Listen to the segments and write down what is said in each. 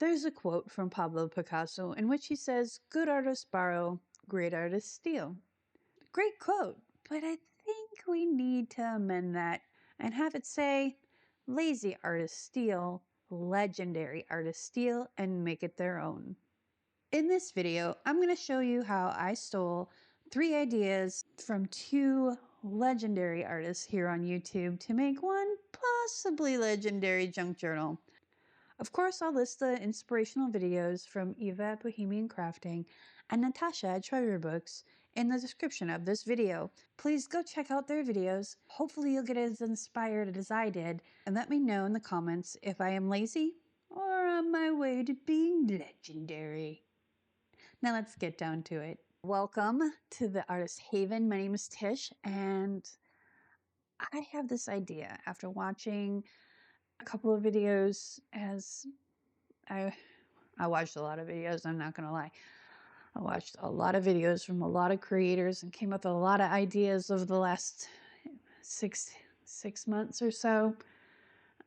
There's a quote from Pablo Picasso in which he says, "Good artists borrow, great artists steal." Great quote, but I think we need to amend that and have it say, "Lazy artists steal, legendary artists steal," and make it their own. In this video, I'm going to show you how I stole 3 ideas from 2 legendary artists here on YouTube to make one possibly legendary junk journal. Of course, I'll list the inspirational videos from Eva at Bohemian Crafting and Natasha at Treasure Books in the description of this video. Please go check out their videos. Hopefully you'll get as inspired as I did, and let me know in the comments if I am lazy or on my way to being legendary. Now let's get down to it. Welcome to the Artist Haven. My name is Tish, and I have this idea after watching a couple of videos. As I watched a lot of videos, I'm not gonna lie. I watched a lot of videos from a lot of creators and came up with a lot of ideas over the last six months or so.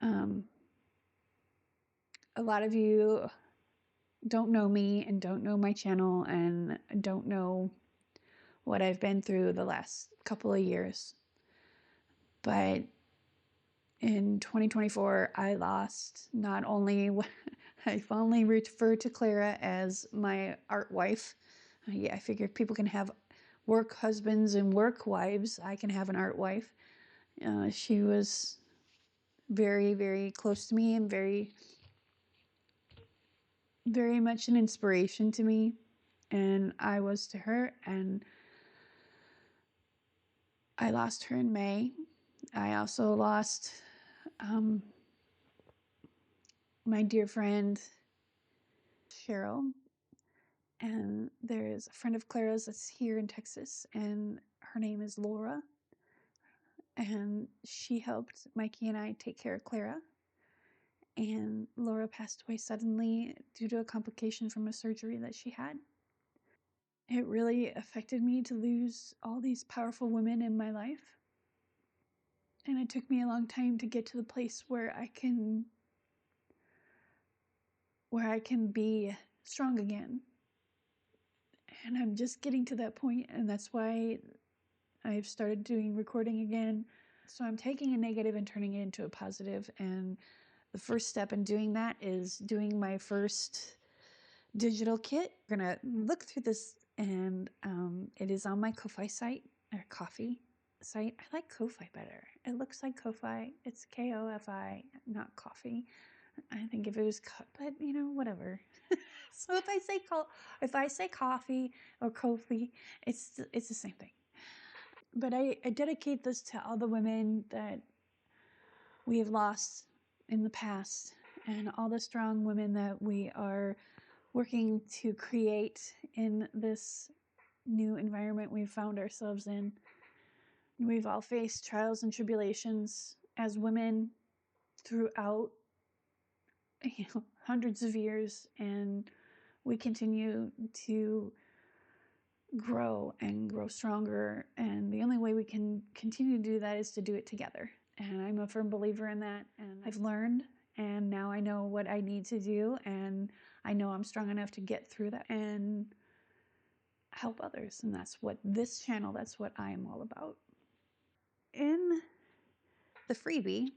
A lot of you don't know me and don't know my channel and don't know what I've been through the last couple of years. But in 2024, I lost not only, I fondly refer to Clara as my art wife. Yeah, I figured people can have work husbands and work wives. I can have an art wife. She was very, very close to me and very, very much an inspiration to me. And I was to her, and I lost her in May. I also lost my dear friend Cheryl, and there's a friend of Clara's that's here in Texas, and her name is Laura, and she helped Mikey and I take care of Clara. And Laura passed away suddenly due to a complication from a surgery that she had. It really affected me to lose all these powerful women in my life. And it took me a long time to get to the place where I can be strong again. And I'm just getting to that point, and that's why I've started doing recording again. So I'm taking a negative and turning it into a positive, and the first step in doing that is doing my first digital kit. We're gonna look through this, and it is on my Ko-Fi site, or Ko-Fi site. I like Ko-Fi better. It looks like Ko-Fi. It's K-O-F-I, not coffee. I think if it was, but you know, whatever. So if I say coffee or Ko-Fi, it's the same thing. But I dedicate this to all the women that we have lost in the past, and all the strong women that we are working to create in this new environment we've found ourselves in. We've all faced trials and tribulations as women throughout, you know, hundreds of years, and we continue to grow and grow stronger, and the only way we can continue to do that is to do it together. And I'm a firm believer in that, and I've learned, and now I know what I need to do, and I know I'm strong enough to get through that and help others. And that's what this channel, that's what I'm all about. In the freebie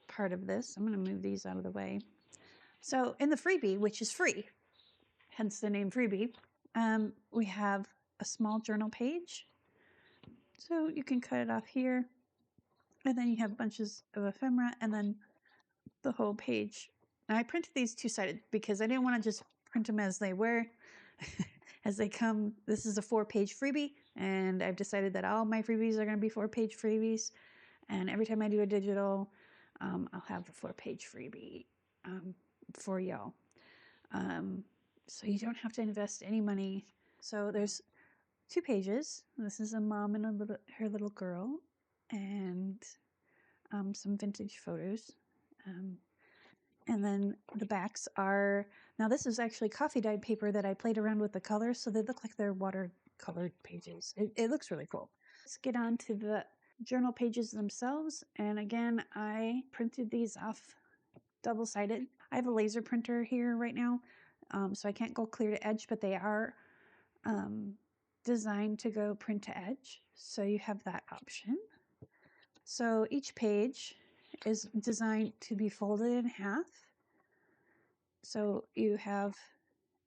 part of this, I'm going to move these out of the way. So in the freebie, which is free, hence the name freebie, we have a small journal page. So you can cut it off here, and then you have bunches of ephemera, and then the whole page. Now I printed these 2-sided because I didn't want to just print them as they were, as they come. This is a 4-page freebie, and I've decided that all my freebies are going to be 4-page freebies. And every time I do a digital, I'll have a 4-page freebie for y'all. So you don't have to invest any money. So there's 2 pages. This is a mom and her little girl, and some vintage photos. And then the backs are, now this is actually coffee dyed paper that I played around with the colors, so they look like they're watercolored pages. It looks really cool. Let's get on to the journal pages themselves. And again, I printed these off double-sided. I have a laser printer here right now, so I can't go clear to edge, but they are designed to go print to edge. So you have that option. So each page is designed to be folded in half. So you have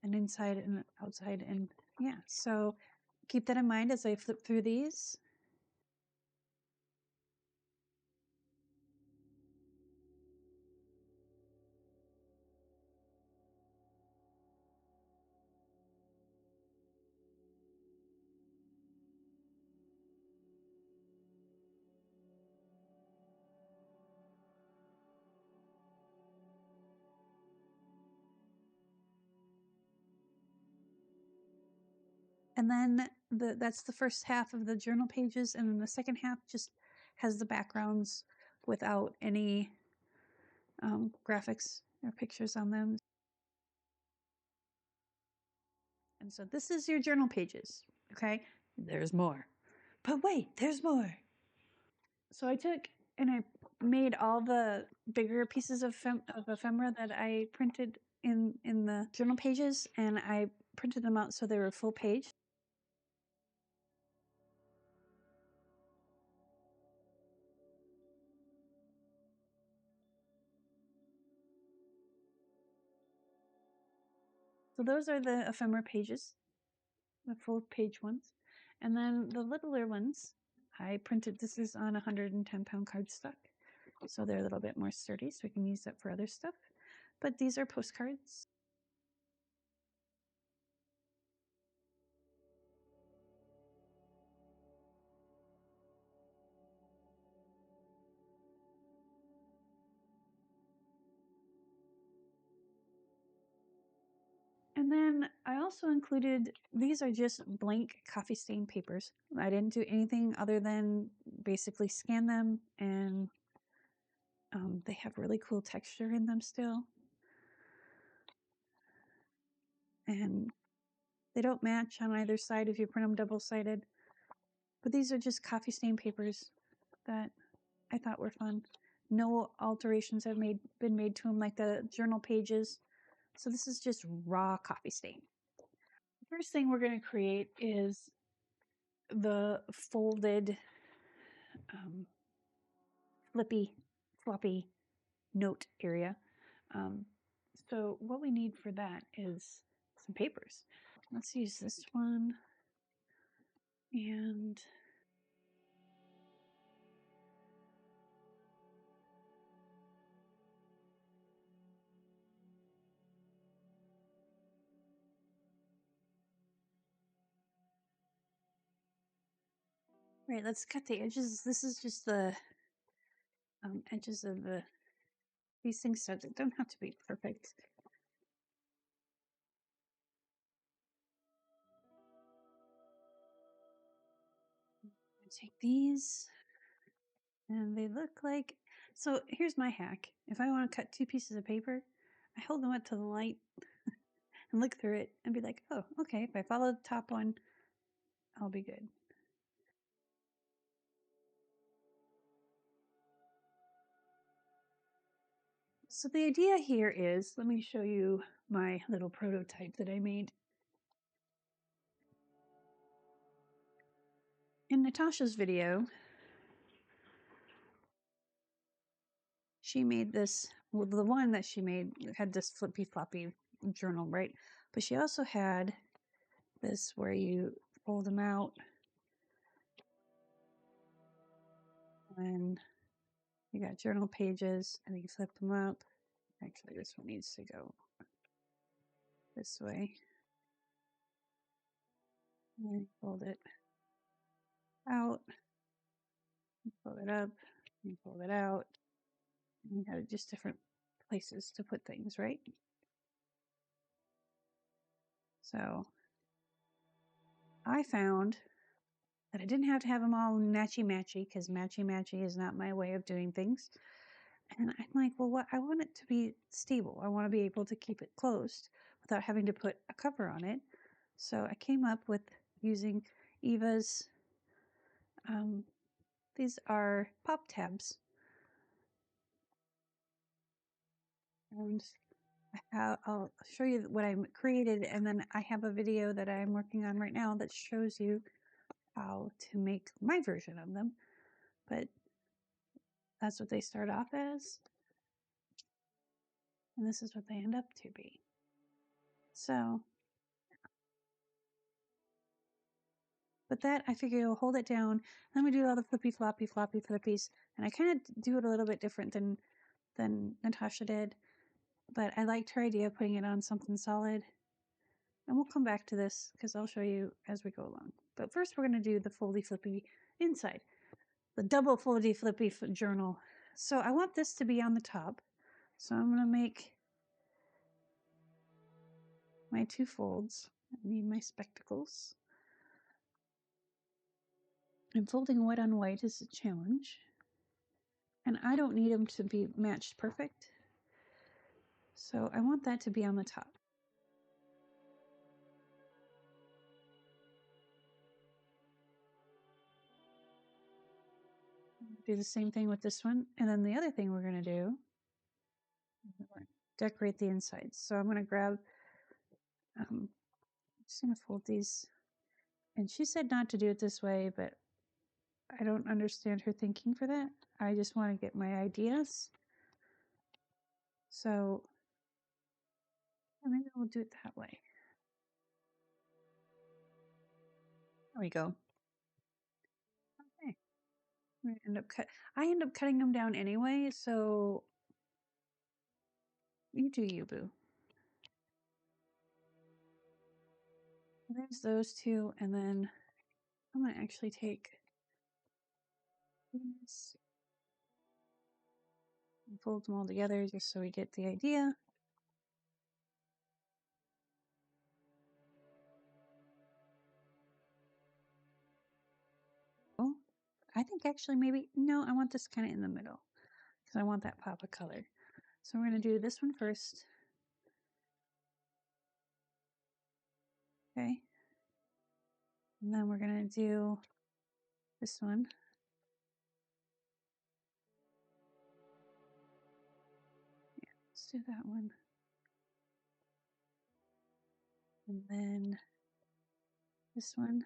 an inside and an outside, and yeah, so keep that in mind as I flip through these. And then that's the first half of the journal pages, and then the second half just has the backgrounds without any graphics or pictures on them. And so this is your journal pages, okay? There's more. But wait, there's more. So I took and I made all the bigger pieces of ephemera that I printed in the journal pages, and I printed them out so they were full page. So those are the ephemera pages, the full page ones. And then the littler ones, I printed, this is on 110-pound cardstock. So they're a little bit more sturdy, so we can use that for other stuff. But these are postcards. And then I also included, these are just blank coffee stain papers. I didn't do anything other than basically scan them, and they have really cool texture in them still. And they don't match on either side if you print them double-sided. But these are just coffee stain papers that I thought were fun. No alterations have been made to them like the journal pages. So this is just raw coffee stain. The first thing we're going to create is the folded flippy floppy note area. So what we need for that is some papers. Let's use this one. And right, let's cut the edges. This is just the edges of these things. So they don't have to be perfect. Take these, and they look like, so here's my hack. If I want to cut two pieces of paper, I hold them up to the light and look through it and be like, oh, okay, if I follow the top one, I'll be good. So the idea here is, let me show you my little prototype that I made. In Natasha's video, she made this, well, the one that she made had this flippy floppy journal, right? But she also had this where you fold them out and you got journal pages and you flip them up. Actually, this one needs to go this way. And then fold it out, fold it up, and fold it out. And you have just different places to put things, right? So I found that I didn't have to have them all matchy-matchy, because matchy-matchy is not my way of doing things. And I'm like, well, what? I want it to be stable. I want to be able to keep it closed without having to put a cover on it. So I came up with using Eva's, these are pop tabs. And I'll show you what I created, and then I have a video that I'm working on right now that shows you how to make my version of them. But that's what they start off as, and this is what they end up to be. So, but that, I figure you'll hold it down. Then we do all the flippy floppy floppy flippies, and I kind of do it a little bit different than Natasha did, but I liked her idea of putting it on something solid. And we'll come back to this because I'll show you as we go along. But first we're going to do the foldy flippy inside, the double foldy flippy journal. So I want this to be on the top. So I'm going to make my 2 folds. I need my spectacles. And folding white on white is a challenge. And I don't need them to be matched perfect. So I want that to be on the top. Do the same thing with this one. And then the other thing we're going to do, decorate the insides. So I'm going to grab, I'm just going to fold these. And she said not to do it this way, but I don't understand her thinking for that. I just want to get my ideas. So maybe we'll do it that way. There we go. Okay. I end up cutting them down anyway, so you do you, boo. There's those 2, and then I'm going to actually take these and fold them all together just so we get the idea. Oh, I think actually maybe, no, I want this kind of in the middle because I want that pop of color. So we're going to do this one first. Okay. And then we're going to do this one. Yeah, let's do that one. And then this one.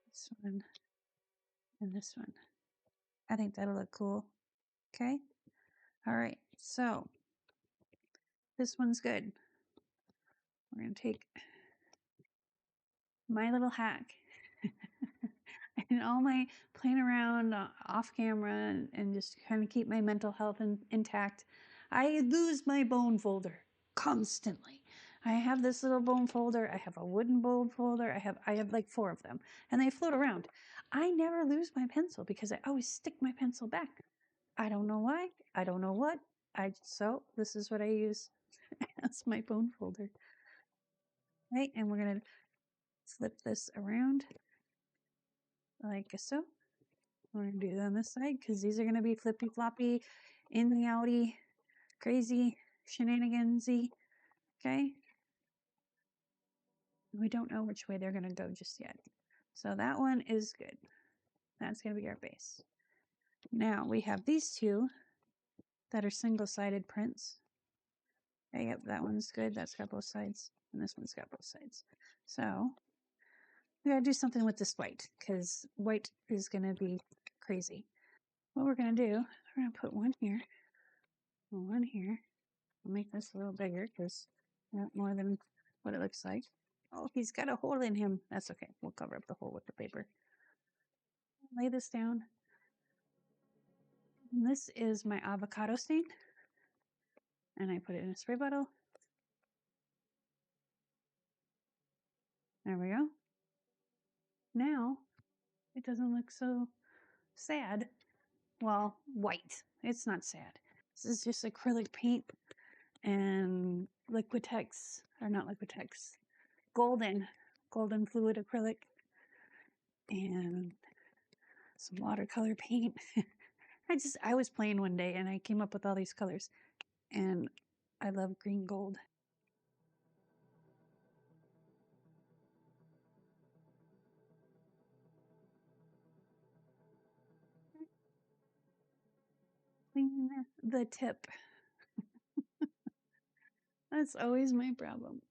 This one. And this one. I think that'll look cool. Okay. All right. So this one's good. We're going to take my little hack and all my playing around off camera and just kind of keep my mental health intact. I lose my bone folder constantly. I have this little bone folder. I have a wooden bone folder. I have like 4 of them, and they float around. I never lose my pencil because I always stick my pencil back. I don't know why. I don't know what. So this is what I use as my bone folder. Right, and we're gonna flip this around like so. We're gonna do it on this side because these are gonna be flippy floppy, in the outy, crazy, shenanigansy. Okay. We don't know which way they're gonna go just yet. So that one is good. That's gonna be our base. Now we have these 2 that are single-sided prints. Okay, yep, that one's good. That's got both sides, and this one's got both sides. So we gotta do something with this white because white is gonna be crazy. What we're gonna do, we're gonna put one here, one here. I'll make this a little bigger because not more than what it looks like. Oh, he's got a hole in him. That's okay. We'll cover up the hole with the paper. Lay this down. And this is my avocado stain. And I put it in a spray bottle. There we go. Now it doesn't look so sad. Well, white. It's not sad. This is just acrylic paint and Liquitex, or not Liquitex, golden fluid acrylic and some watercolor paint. I was playing one day and I came up with all these colors, and I love green gold. clean the tip. That's always my problem.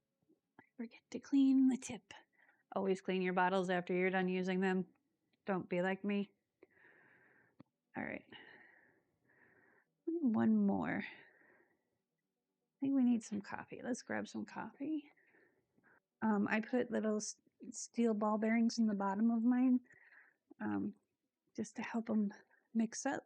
I forget to clean the tip. Always clean your bottles after you're done using them. Don't be like me. All right. One more. I think we need some coffee. Let's grab some coffee. I put little steel ball bearings in the bottom of mine just to help them mix up.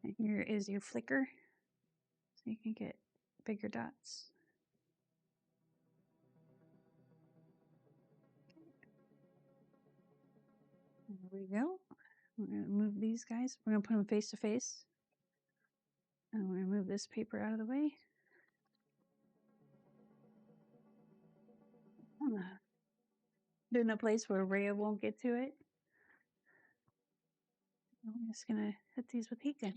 And here is your flicker, so you can get bigger dots. There we go. We're going to move these guys. We're going to put them face to face. And we're going to move this paper out of the way. Put in a place where Rhea won't get to it. I'm just going to hit these with heat gun.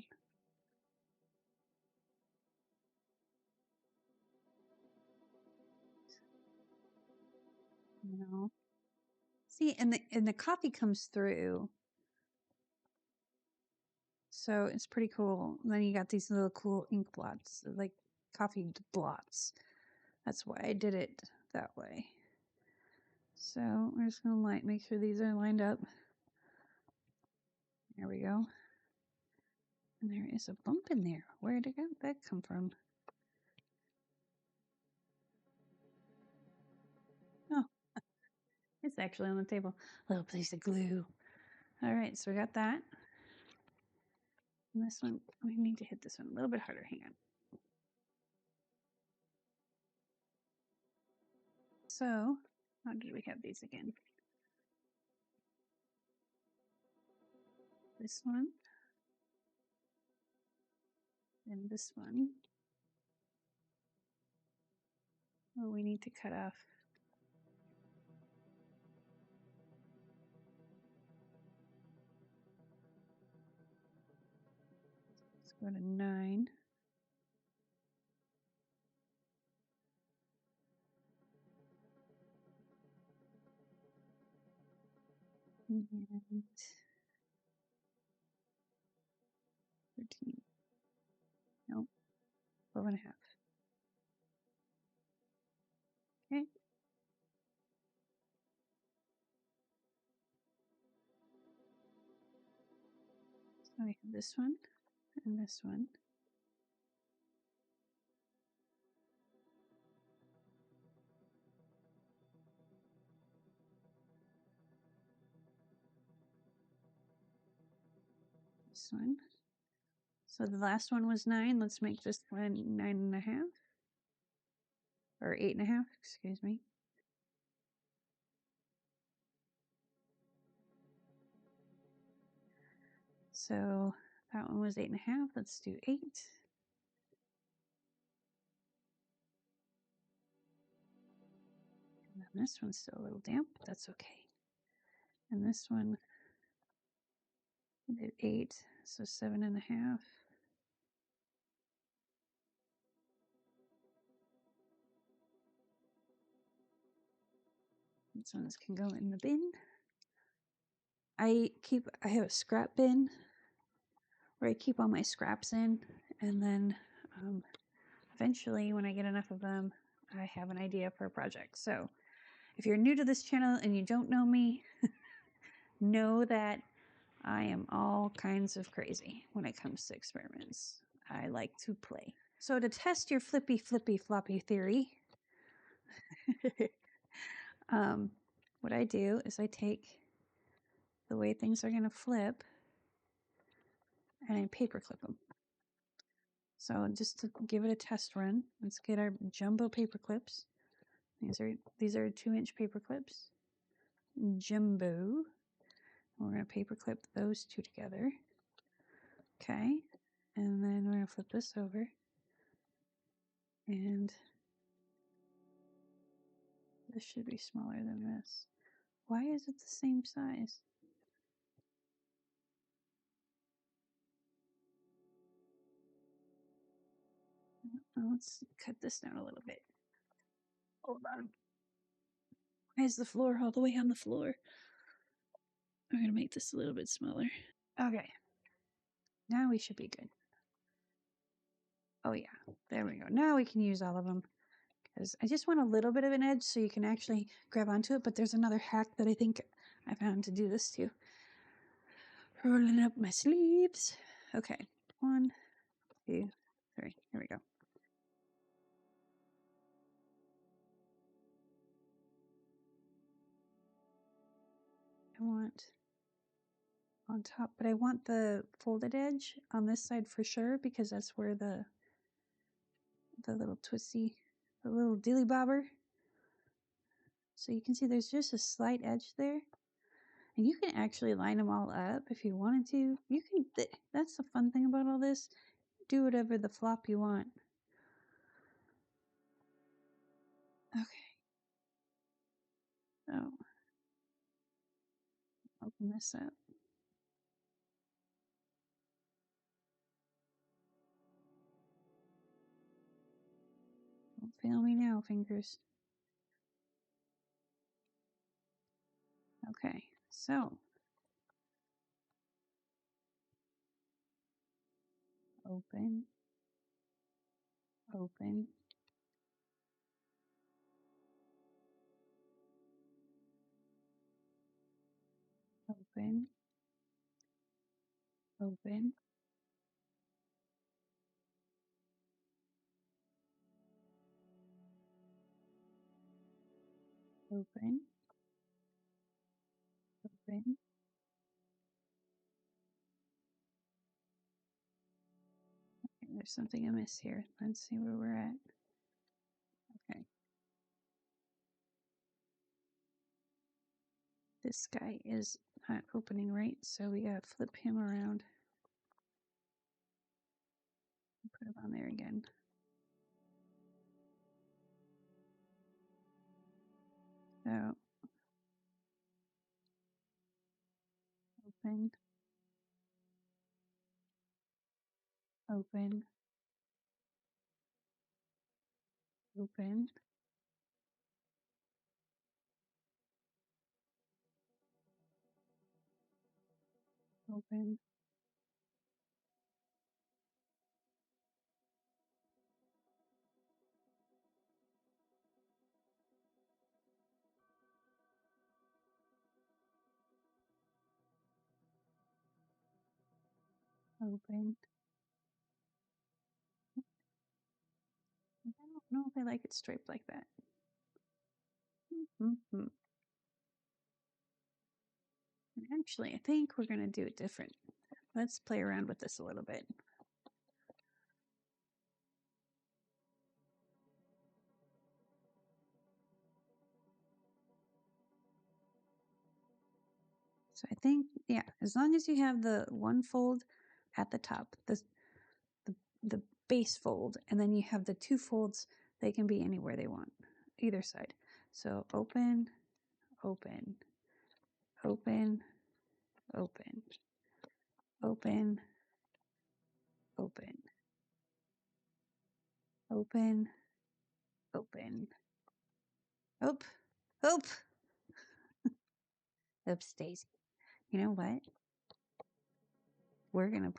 No. See, and the coffee comes through. So it's pretty cool. And then you got these little cool ink blots, like coffee blots. That's why I did it that way. So we're just going to make sure these are lined up. There we go. And there is a bump in there. Where did that come from? Oh, it's actually on the table. A little piece of glue. All right, so we got that. And this one, we need to hit this one a little bit harder. Hang on. So, how did we have these again? This one. And this one. Oh, we need to cut off. Let's go to 9. And 13. Nope. 12.5. Okay. So we have this one and this one. This one. So the last one was 9. Let's make this one 9.5. Or 8.5, excuse me. So that one was 8.5. Let's do 8. And then this one's still a little damp, but that's okay. And this one did 8, so 7.5. These ones can go in the bin. I have a scrap bin where I keep all my scraps in, and then eventually when I get enough of them, I have an idea for a project. So if you're new to this channel and you don't know me, know that I am all kinds of crazy when it comes to experiments. I like to play. So to test your flippy floppy theory, what I do is I take the way things are going to flip and I paperclip them. So just to give it a test run, let's get our jumbo paper clips. These are 2-inch paper clips. Jumbo. We're going to paperclip those two together. Okay. And then we're going to flip this over. And this should be smaller than this. Why is it the same size? Let's cut this down a little bit. Hold on. Why is the floor all the way on the floor? I'm going to make this a little bit smaller. Okay. Now we should be good. Oh yeah, there we go. Now we can use all of them. Because I just want a little bit of an edge so you can actually grab onto it. But there's another hack that I think I found to do this too. Rolling up my sleeves. Okay. 1, 2, 3. Here we go. I want on top, but I want the folded edge on this side for sure because that's where the little twisty, the little dilly bobber. So you can see there's just a slight edge there. And you can actually line them all up if you wanted to. You can, that's the fun thing about all this. Do whatever the flop you want. Okay. So, open this up. Don't fail me now, fingers. Okay, so. Open. Open. Open. Open. Open. Open. Okay, there's something amiss here. Let's see where we're at. Okay. This guy is not opening right, so we gotta flip him around. Put him on there again. So, open. Open. Open. Open. Open. I don't know if I like it striped like that. Mm-hmm. Actually, I think we're going to do it different. Let's play around with this a little bit. So I think, yeah, as long as you have the one fold at the top, the base fold, and then you have the 2 folds, they can be anywhere they want, either side. So open, open, open, open, open, open, open, open, oop, oop, oops, Daisy. You know what? We're gonna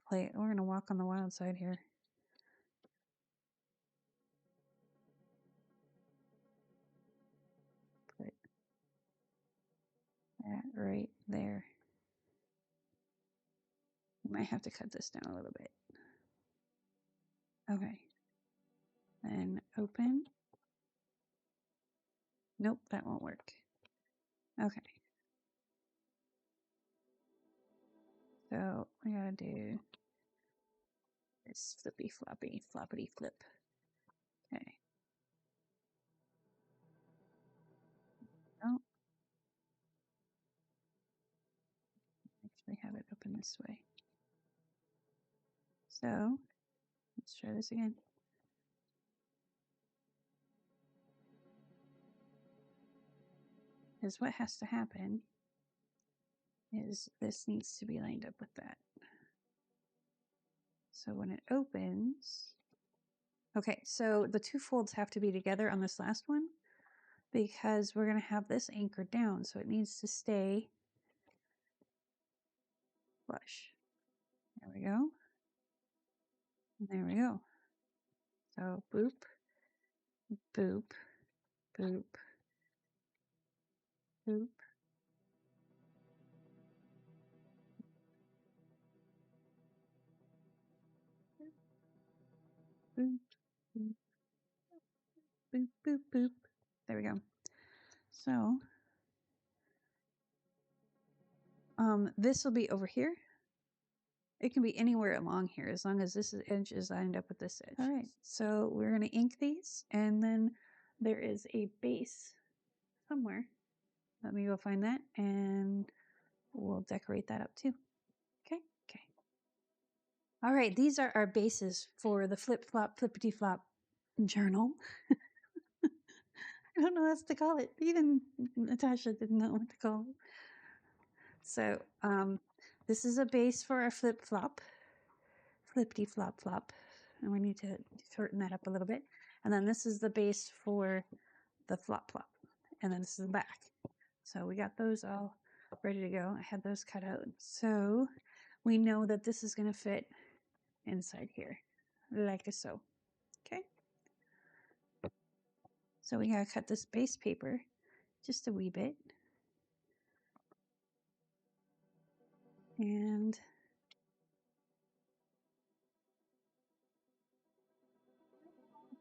walk on the wild side here. Put that right there. You might have to cut this down a little bit. Okay. Then open. Nope, that won't work. Okay. So we gotta do this flippy floppy floppity flip. Okay. Oh. Actually have it open this way. So let's try this again. Because what has to happen is this needs to be lined up with that. So when it opens, okay, so the 2 folds have to be together on this last one. because we're going to have this anchored down. So it needs to stay flush. There we go. There we go. So boop, boop, boop, boop. Boop, boop, boop, boop, boop. There we go. So this will be over here. It can be anywhere along here as long as this edge is lined up with this edge. All right, so we're going to ink these, and then there is a base somewhere. Let me go find that, and we'll decorate that up too. Okay. All right, these are our bases for the Flip Flop Flippity Flop journal. I don't know what else to call it. Even Natasha didn't know what to call it. So this is a base for our Flip Flop, Flippity Flop Flop. And we need to shorten that up a little bit. And then this is the base for the Flop Flop. And then this is the back. So we got those all ready to go. I had those cut out. So we know that this is going to fit inside here, like so. Okay. So we got to cut this base paper just a wee bit. And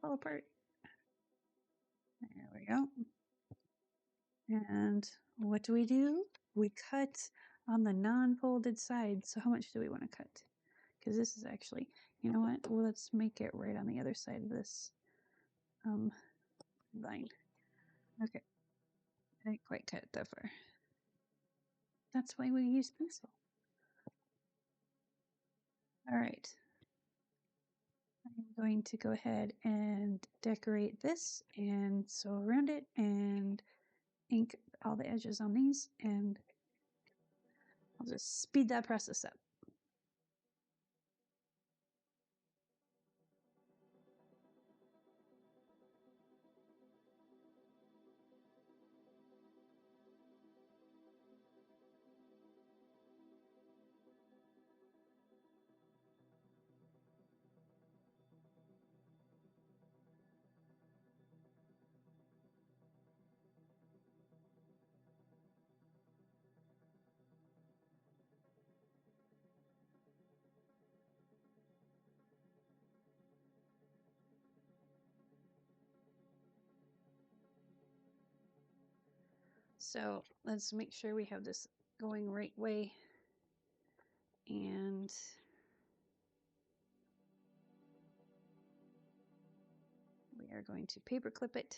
fall apart. There we go. And what do? We cut on the non-folded side. So how much do we want to cut? Because this is actually, you know what? Well, let's make it right on the other side of this line. Okay. I didn't quite cut it that far. That's why we use pencil. All right. I'm going to go ahead and decorate this and sew around it and ink all the edges on these, and I'll just speed that process up. So let's make sure we have this going right way, and we are going to paper clip it.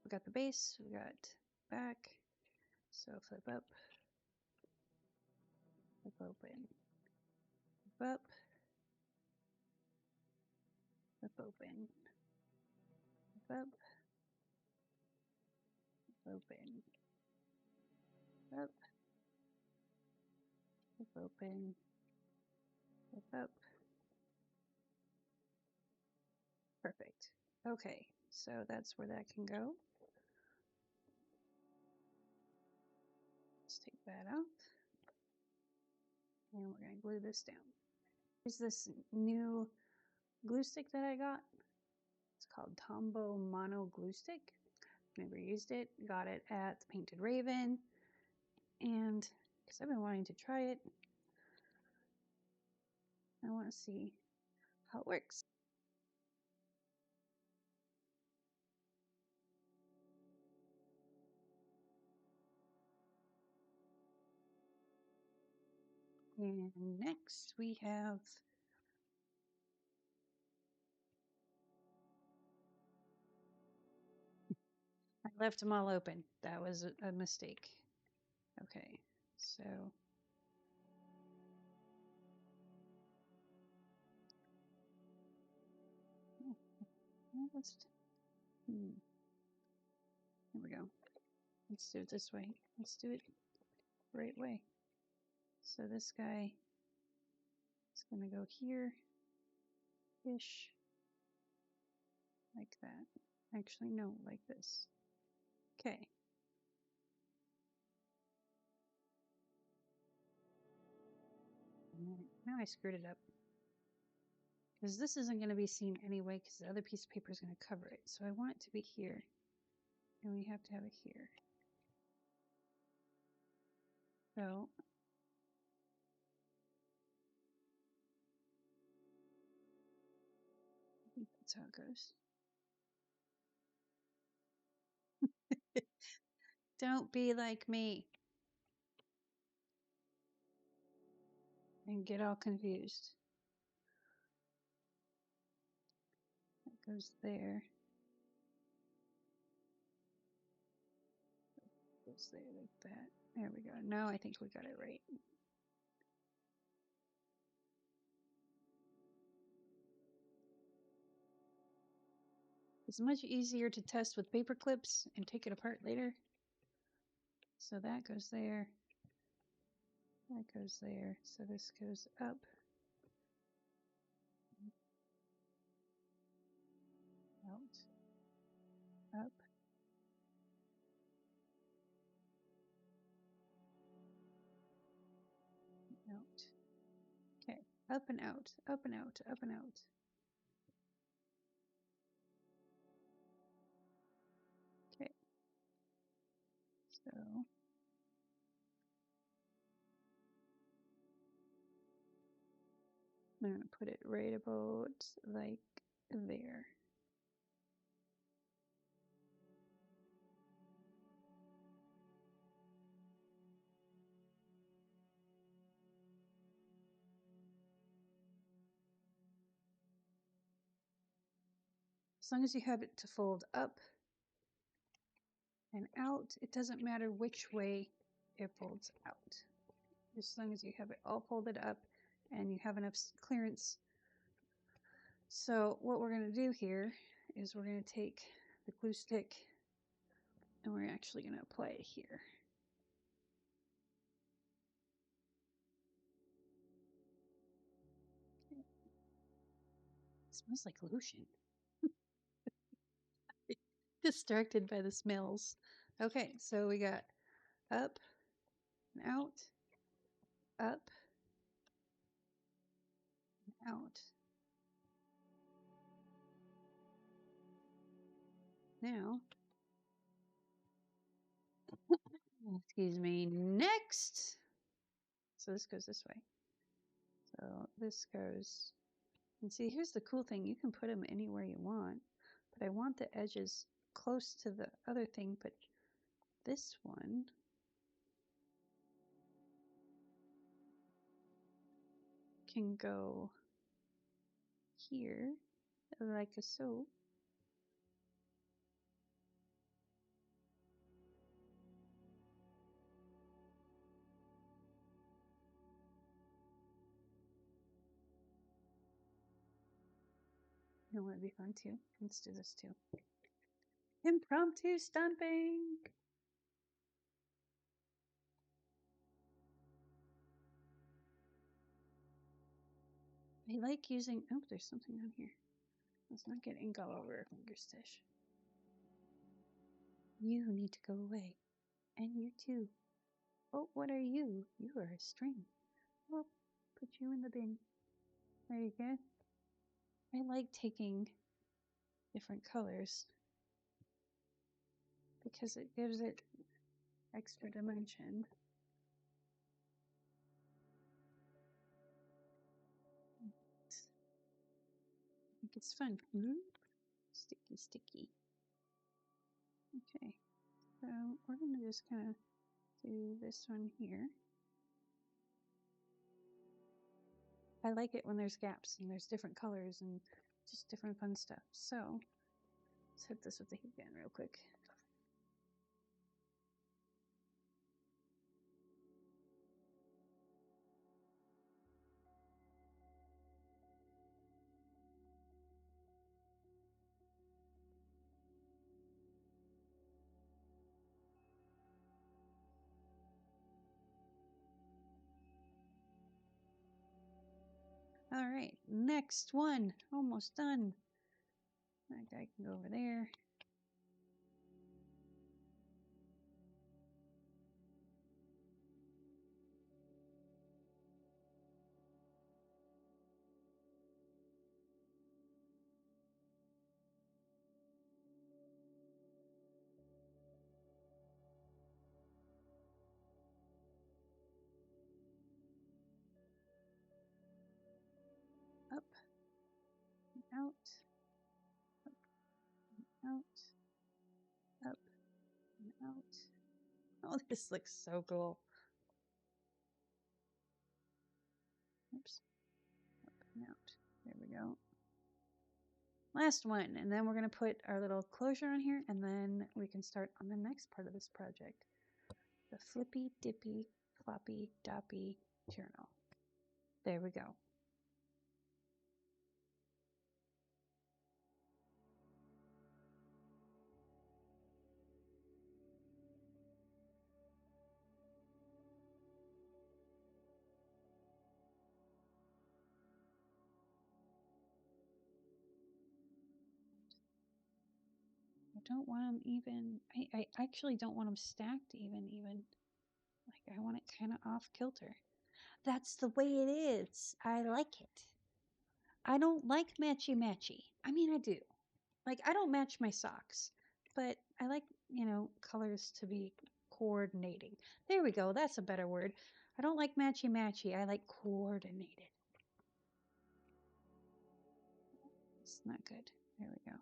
We got the base, we got back, so flip up, flip open, flip up, flip open, flip up, flip open, flip up, flip open, flip up. Perfect. Okay, so that's where that can go. Let's take that out. And we're going to glue this down. Here's this new glue stick that I got. It's called Tombow Mono Glue Stick. Never used it. Got it at the Painted Raven. And because I've been wanting to try it, I want to see how it works. And next we have I left them all open. That was a mistake. Okay, so here we go. Let's do it this way. Let's do it the right way. So this guy is going to go here, ish, like that. Actually, no, like this. Okay. Now I screwed it up. Because this isn't going to be seen anyway, because the other piece of paper is going to cover it. So I want it to be here. And we have to have it here. So I think that's how it goes. Don't be like me and get all confused. That goes there. Goes there like that. There we go. Now I think we got it right. It's much easier to test with paper clips and take it apart later. So that goes there. That goes there. So this goes up. Out. Up. Out. Okay. Up and out. Up and out. Up and out. Okay. So I'm going to put it right about like there. As long as you have it to fold up and out, it doesn't matter which way it folds out. As long as you have it all folded up and you have enough clearance. So what we're going to do here is we're going to take the glue stick and we're actually going to apply it here. Okay. It smells like lotion. Distracted by the smells. Okay, so we got up and out, up and out. Now, excuse me, next. So this goes this way. So this goes, and see, here's the cool thing. You can put them anywhere you want, but I want the edges close to the other thing, but this one can go here like so. You know what would be fun too? Let's do this too. Impromptu stamping. I like using, oh, there's something on here. Let's not get ink all over our fingers, Tish. You need to go away. And you too. Oh, what are you? You are a string. Well, put you in the bin. There you go. I like taking different colors because it gives it extra dimension. I think it's fun. Sticky, sticky. Okay, so we're going to just kind of do this one here. I like it when there's gaps and there's different colors and just different fun stuff. So let's hit this with the heat gun real quick. All right, next one, almost done. That guy can go over there. Up, and out, up, and out, up, and out. Oh, this looks so cool. Oops, up and out. There we go. Last one, and then we're going to put our little closure on here, and then we can start on the next part of this project. The Flippy Dippy Floppy Doppy journal. There we go. I don't want them even. I actually don't want them stacked even. Like I want it kind of off kilter. That's the way it is. I like it. I don't like matchy. I mean, I do. Like, I don't match my socks, but I like, colors to be coordinating. There we go. That's a better word. I don't like matchy. I like coordinated. It's not good. There we go.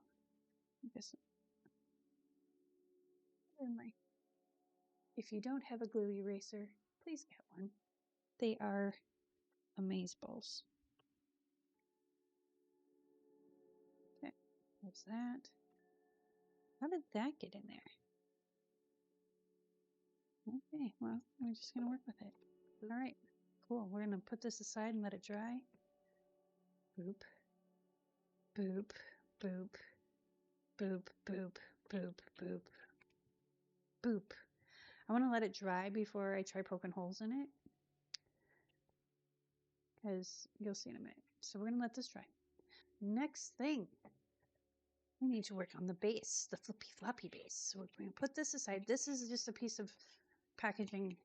If you don't have a glue eraser, please get one. They are amazeballs. Okay, there's that. How did that get in there? Okay, well, we're just going to work with it. All right, cool. We're going to put this aside and let it dry. Boop, boop, boop, boop, boop, boop, boop, boop. I want to let it dry before I try poking holes in it, because you'll see in a minute. So we're going to let this dry. Next thing, we need to work on the base, the flippy floppy base. So we're going to put this aside. This is just a piece of packaging,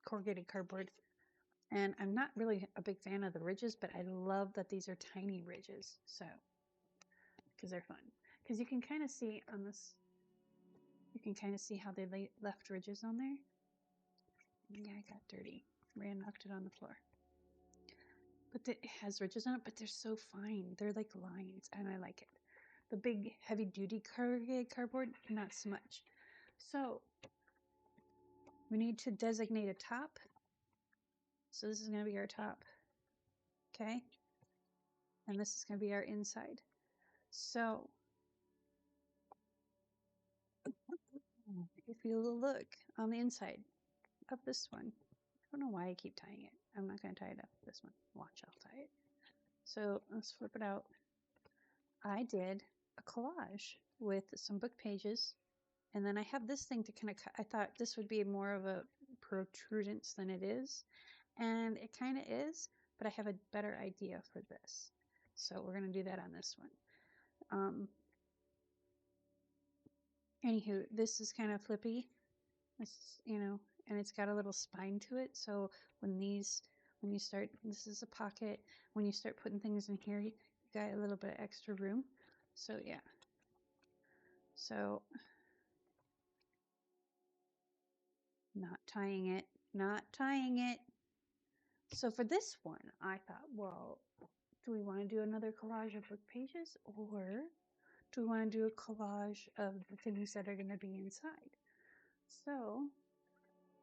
corrugated cardboard. And I'm not really a big fan of the ridges, but I love that these are tiny ridges. So, because they're fun. Because you can kind of see on this, you can kind of see how they left ridges on there. Yeah, I got dirty. Ran knocked it on the floor. But it has ridges on it, but they're so fine. They're like lines, and I like it. The big heavy-duty corrugated cardboard, not so much. So we need to designate a top. So this is going to be our top. Okay. And this is going to be our inside. So if you look on the inside of this one, I don't know why I keep tying it. I'm not going to tie it up this one. Watch, I'll tie it. So let's flip it out. I did a collage with some book pages, and then I have this thing to kind of cut. I thought this would be more of a protrudence than it is, and it kind of is, but I have a better idea for this. So we're going to do that on this one. Anywho, this is kind of flippy. It's, and it's got a little spine to it. So when you start, this is a pocket. When you start putting things in here, you got a little bit of extra room. So yeah. So not tying it. So for this one, I thought, well, do we want to do another collage of book pages, or do we want to do a collage of the things that are going to be inside? So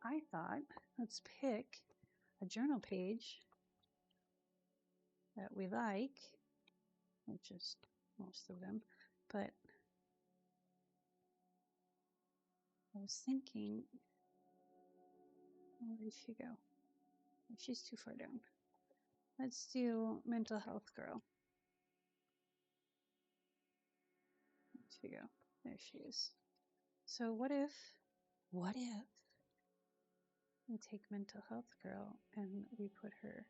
I thought, let's pick a journal page that we like, which is most of them, but I was thinking, where did she go? She's too far down. Let's do Mental Health Girl. Where'd she go? There she is. So what if we take Mental Health Girl and we put her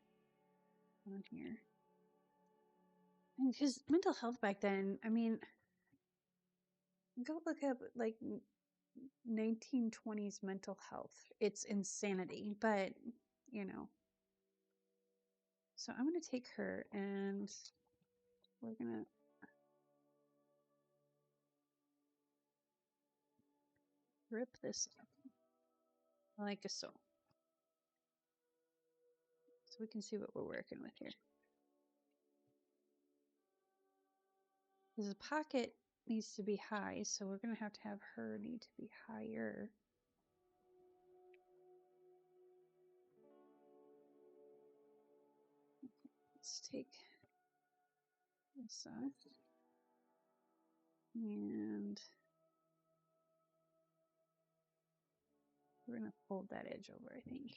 on here? Because mental health back then, I mean, go look up like 1920s mental health. It's insanity, but you know. So I'm going to take her and we're going to rip this up like so. So we can see what we're working with here. Because the pocket needs to be high, so we're going to have her need to be higher. Let's take this off. And we're going to fold that edge over, I think.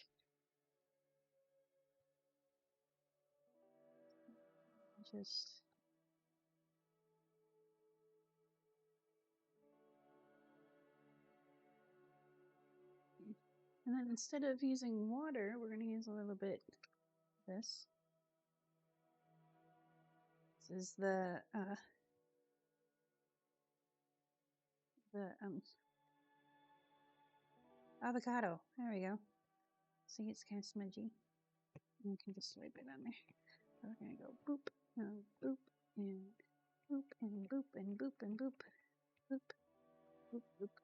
Just and then instead of using water, we're going to use a little bit of this. This is the avocado. There we go. See, it's kind of smudgy. And we can just wipe it on there. So we're going to go boop, and boop, and boop, and boop, and boop, and boop, boop, boop, boop.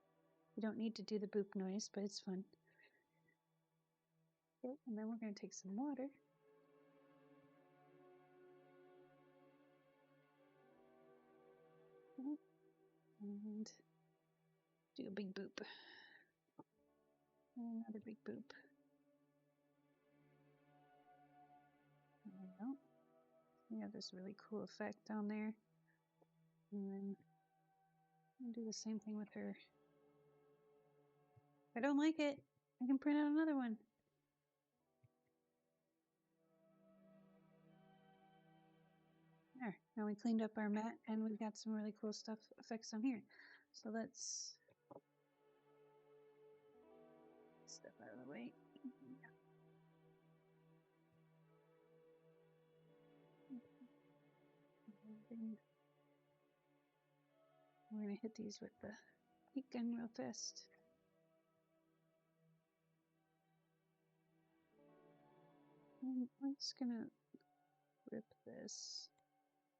You don't need to do the boop noise, but it's fun. Okay, and then we're going to take some water. Okay, and do a big boop. And another big boop. There we go. We have this really cool effect down there. And then we'll do the same thing with her. If I don't like it, I can print out another one. There, now we cleaned up our mat and we got some really cool stuff effects on here. So let's step out of the way. We're going to hit these with the heat gun real fast. And I'm just going to rip this.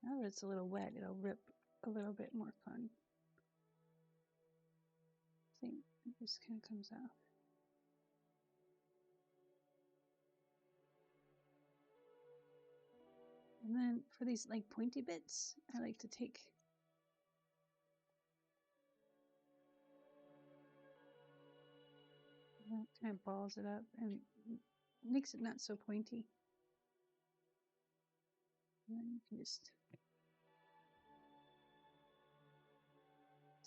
Now that it's a little wet, it'll rip a little bit more fun. See, it just kind of comes out. And then for these like pointy bits, I like to take that, kind of balls it up and makes it not so pointy. And then you can just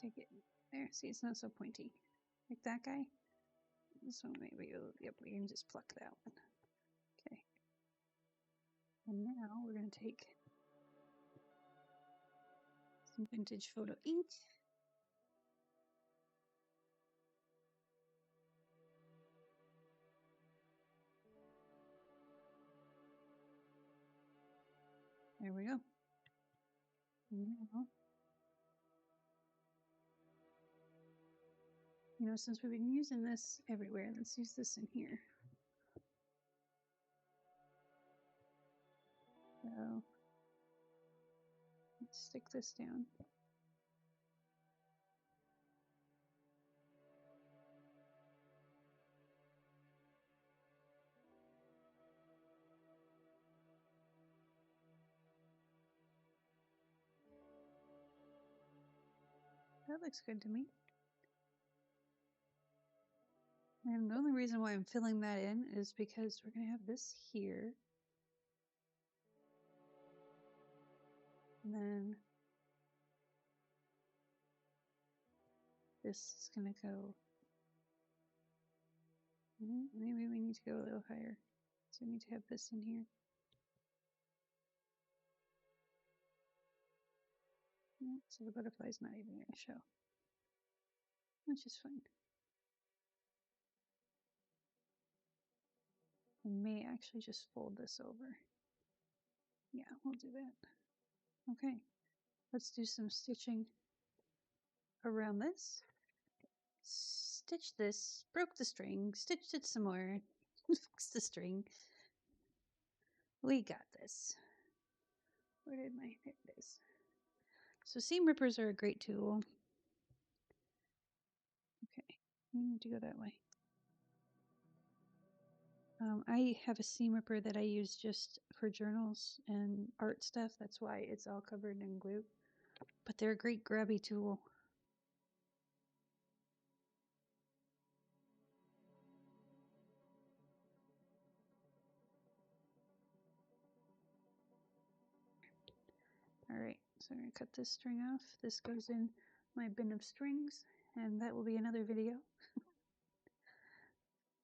take it there. See, it's not so pointy. Like that guy. This one maybe, yep, we can just pluck that one. Okay. And now we're going to take some vintage photo ink. There we go. Now, you know, since we've been using this everywhere, let's use this in here. So let's stick this down. That looks good to me. And the only reason why I'm filling that in is because we're going to have this here. And then this is going to go. Maybe we need to go a little higher. So we need to have this in here. So the butterfly's not even going to show, which is fine. I may actually just fold this over. Yeah, we'll do that. Okay, let's do some stitching around this. Stitch this, broke the string, stitched it some more, fix the string. We got this. Where did my, there it is. So seam rippers are a great tool. Okay, we need to go that way. I have a seam ripper that I use just for journals and art stuff. That's why it's all covered in glue. But they're a great grabby tool. All right, so I'm going to cut this string off. This goes in my bin of strings, and that will be another video.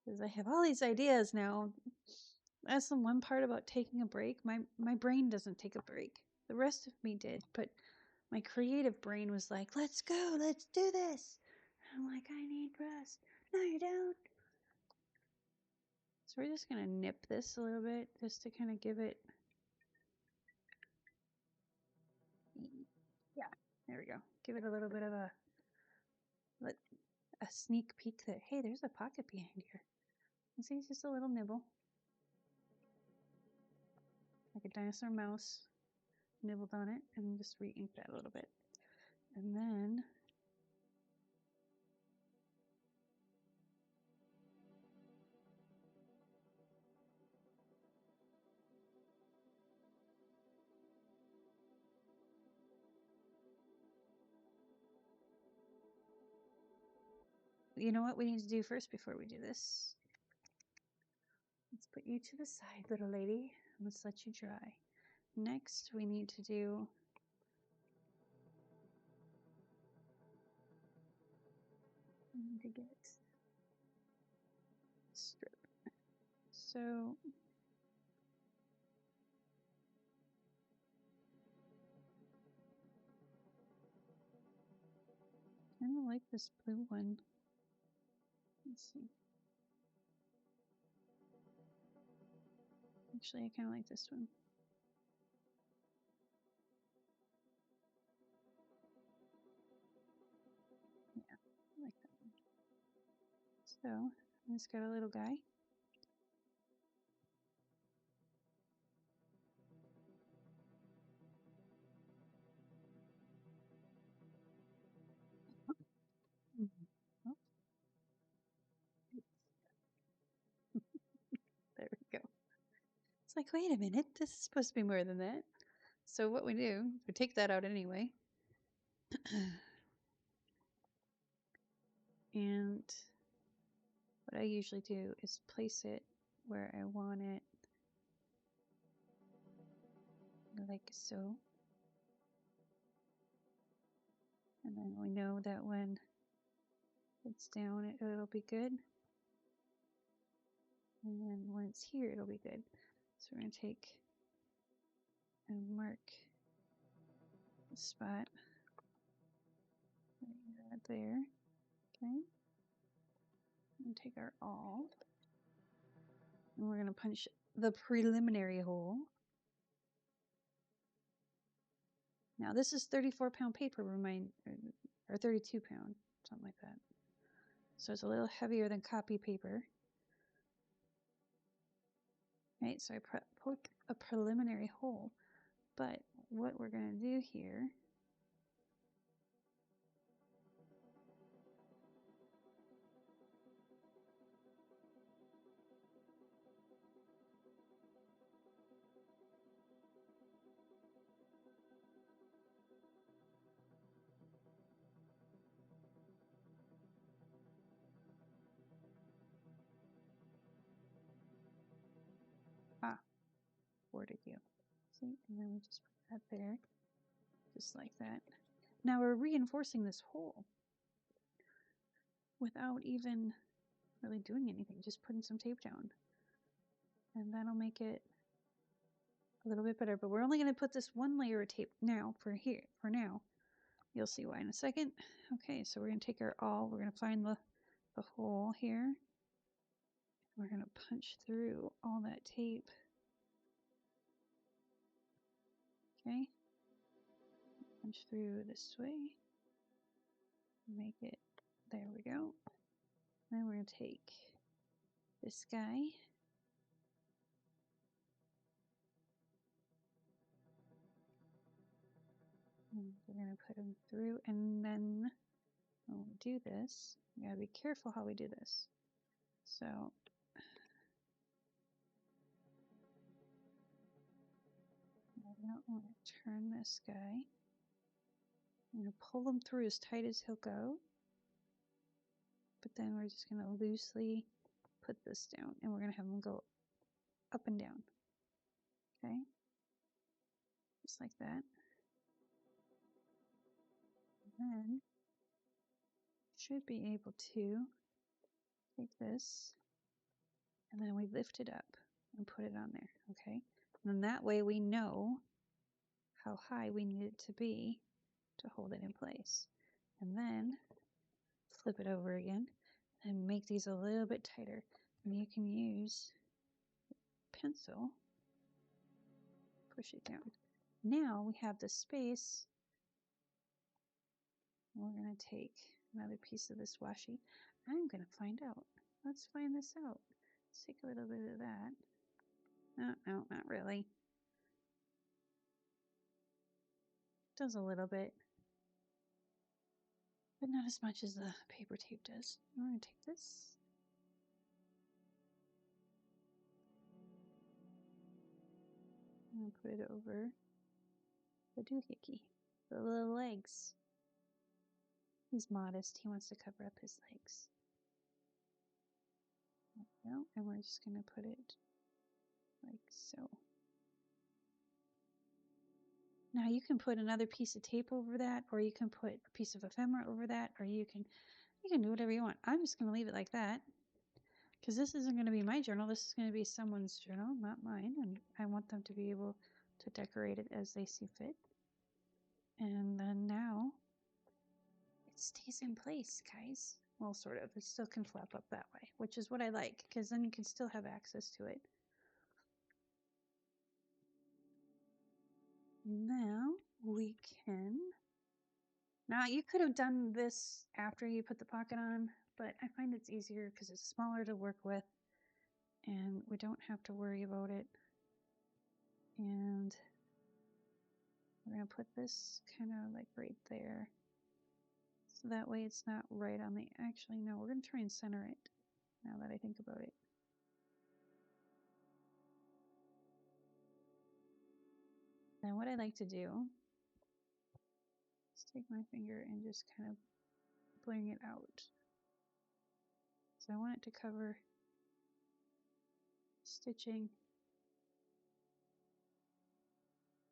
Because I have all these ideas now. That's the one part about taking a break. My brain doesn't take a break. The rest of me did, but my creative brain was like, let's go, let's do this. And I'm like, I need rest. No, you don't. So we're just going to nip this a little bit just to kind of give it, yeah, there we go. Give it a little bit of a sneak peek that, hey, there's a pocket behind here. You see, it's just a little nibble. Like a dinosaur mouse nibbled on it, and just re-ink that a little bit. And then you know what we need to do first before we do this? Let's put you to the side, little lady. Let's let you dry. Next, we need to do get strip. So I kind of like this blue one. Let's see. Actually, I kind of like this one. Yeah, I like that one. So it's got a little guy. Oh, there we go. It's like, wait a minute, this is supposed to be more than that. So what we do, we take that out anyway. And what I usually do is place it where I want it, like so. And then we know that when it's down, it'll be good. And then when it's here, it'll be good. So we're going to take and mark the spot right there. Okay. And take our awl. And we're going to punch the preliminary hole. Now this is 34-pound paper, or 32 pound, something like that. So it's a little heavier than copy paper. Right, so I put a preliminary hole. But what we're going to do here where did you see? And then we just put that there, just like that. Now we're reinforcing this hole without even really doing anything, just putting some tape down. And that'll make it a little bit better, but we're only going to put this one layer of tape now for now. You'll see why in a second. Okay, so we're going to take our awl, we're going to find the hole here. We're going to punch through all that tape. Okay. punch through this way. Make it, there we go. Then we're going to take this guy. And we're going to put him through, and then when we do this, we got to be careful how we do this. So I don't want to turn this guy. I'm going to pull him through as tight as he'll go. But then we're just going to loosely put this down, and we're going to have him go up and down. Okay? Just like that. And then should be able to take this, and then we lift it up and put it on there. Okay? And then that way we know how high we need it to be to hold it in place. And then flip it over again and make these a little bit tighter. And you can use a pencil, push it down. Now we have the space. We're going to take another piece of this washi. I'm going to find out. Let's find this out. Let's take a little bit of that. No, not really. Does a little bit, but not as much as the paper tape does. I'm going to take this. I'm going to put it over the doohickey, the little legs. He's modest. He wants to cover up his legs. There we go. And we're just going to put it like so. Now you can put another piece of tape over that, or you can put a piece of ephemera over that, or you can do whatever you want. I'm just going to leave it like that because this isn't going to be my journal. This is going to be someone's journal, not mine, and I want them to be able to decorate it as they see fit. And then now it stays in place, guys. Well, sort of. It still can flap up that way, which is what I like, because then you can still have access to it. Now we can... Now you could have done this after you put the pocket on, but I find it's easier because it's smaller to work with and we don't have to worry about it. And we're going to put this kind of like right there. So that way it's not right on the... Actually, no, we're going to try and center it now that I think about it. Now what I like to do is take my finger and just kind of bring it out. So I want it to cover stitching.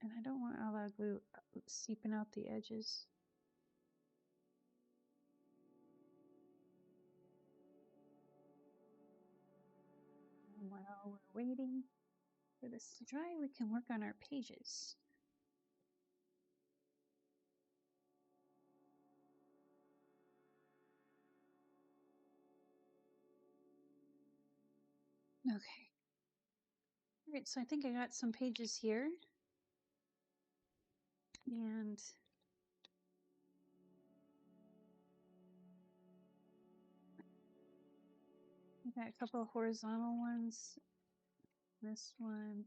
And I don't want all that glue seeping out the edges. And while we're waiting for this to dry, we can work on our pages. Okay. All right, so I think I got some pages here. And I got a couple of horizontal ones. This one,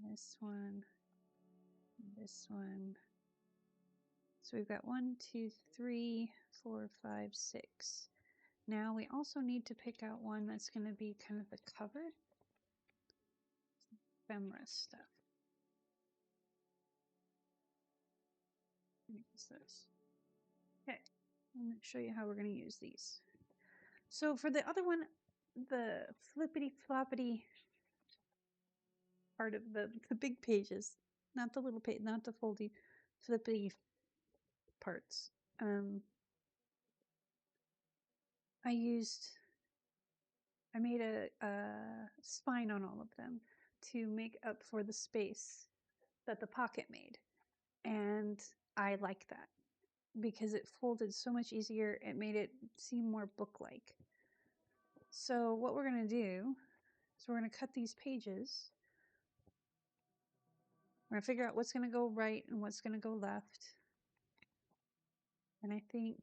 this one, this one. So we've got 1, 2, 3, 4, 5, 6. Now we also need to pick out one that's going to be kind of the cover. Ephemera stuff. Use those. Okay, I'm going to show you how we're going to use these. So for the other one, the flippity floppity part of the big pages, not the little page, not the foldy flippity parts. I made a spine on all of them to make up for the space that the pocket made. And I like that because it folded so much easier. It made it seem more book-like. So what we're going to do is we're going to cut these pages. We're going to figure out what's going to go right and what's going to go left. And I think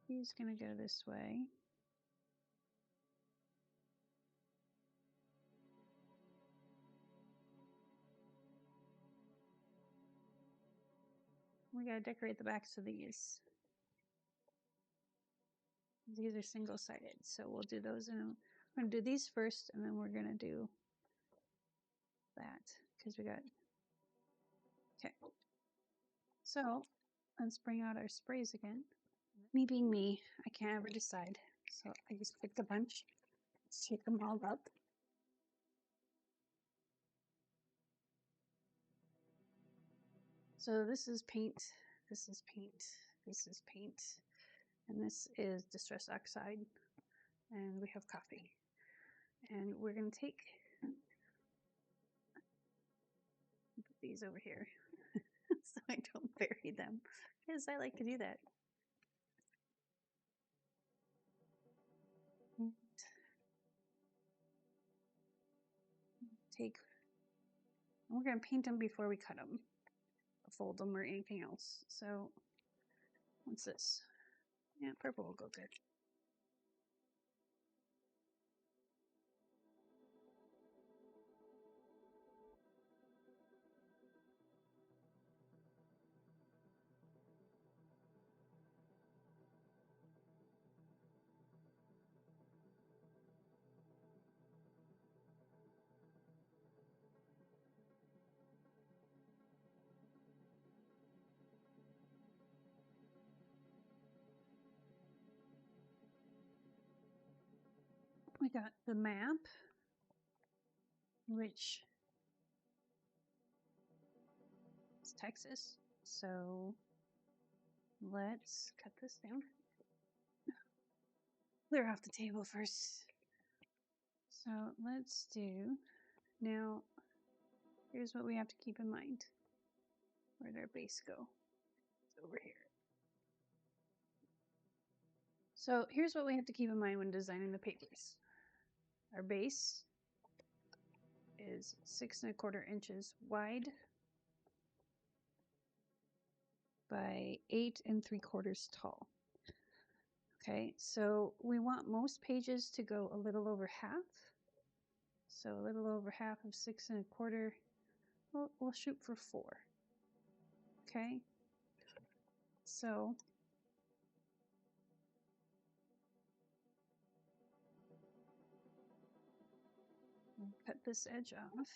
he's going to go this way. We got to decorate the backs of these. These are single-sided, so we'll do those. And we're going to do these first, and then we're going to do that because we got. Okay. So let's bring out our sprays again. Me being me, I can't ever decide. So I just picked a bunch, shake them all up. So this is paint, this is paint, this is paint, and this is Distress Oxide, and we have coffee. And we're going to take put these over here so I don't bury them, because I like to do that. We're going to paint them before we cut them, or fold them, or anything else. So what's this? Yeah, purple will go good. We got the map, which is Texas. So let's cut this down. Clear off the table first. So let's do, now here's what we have to keep in mind. Where'd our base go? It's over here. So here's what we have to keep in mind when designing the pages. Our base is 6 1/4 inches wide by 8 3/4 tall. Okay, so we want most pages to go a little over half. So a little over half of 6 1/4. We'll shoot for 4. Okay, so we'll cut this edge off.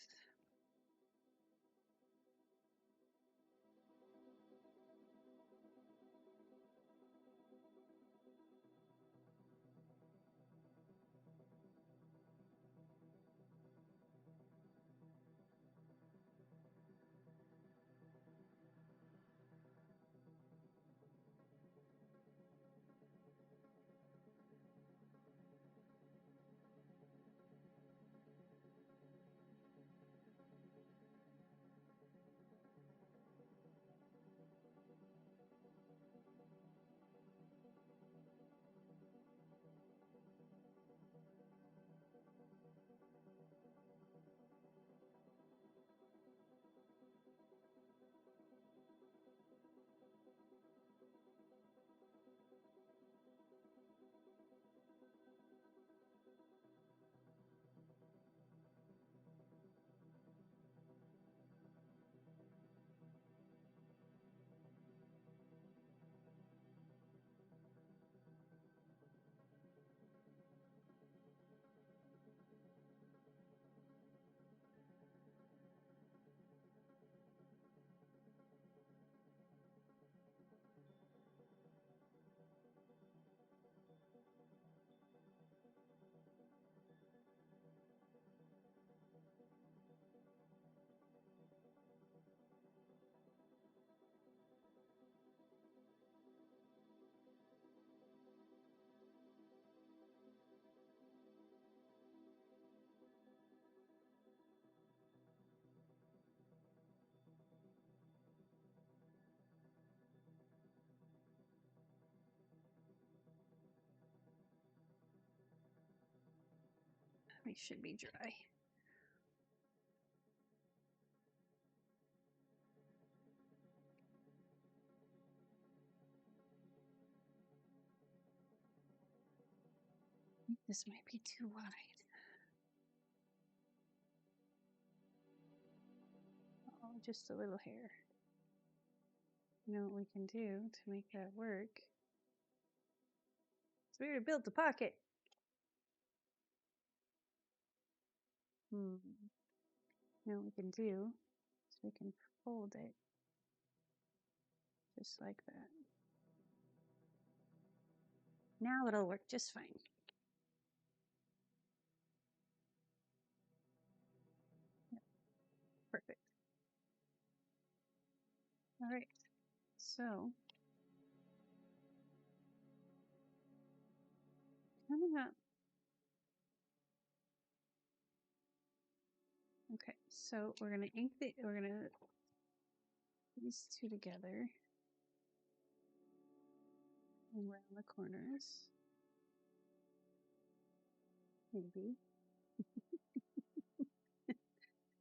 They should be dry. This might be too wide. Oh, just a little hair. You know what we can do to make that work? So we already built the pocket. You know what we can do? So we can fold it just like that. Now it'll work just fine. Yep. Perfect. All right. So coming up. Okay, so we're gonna these two together and around the corners. Maybe.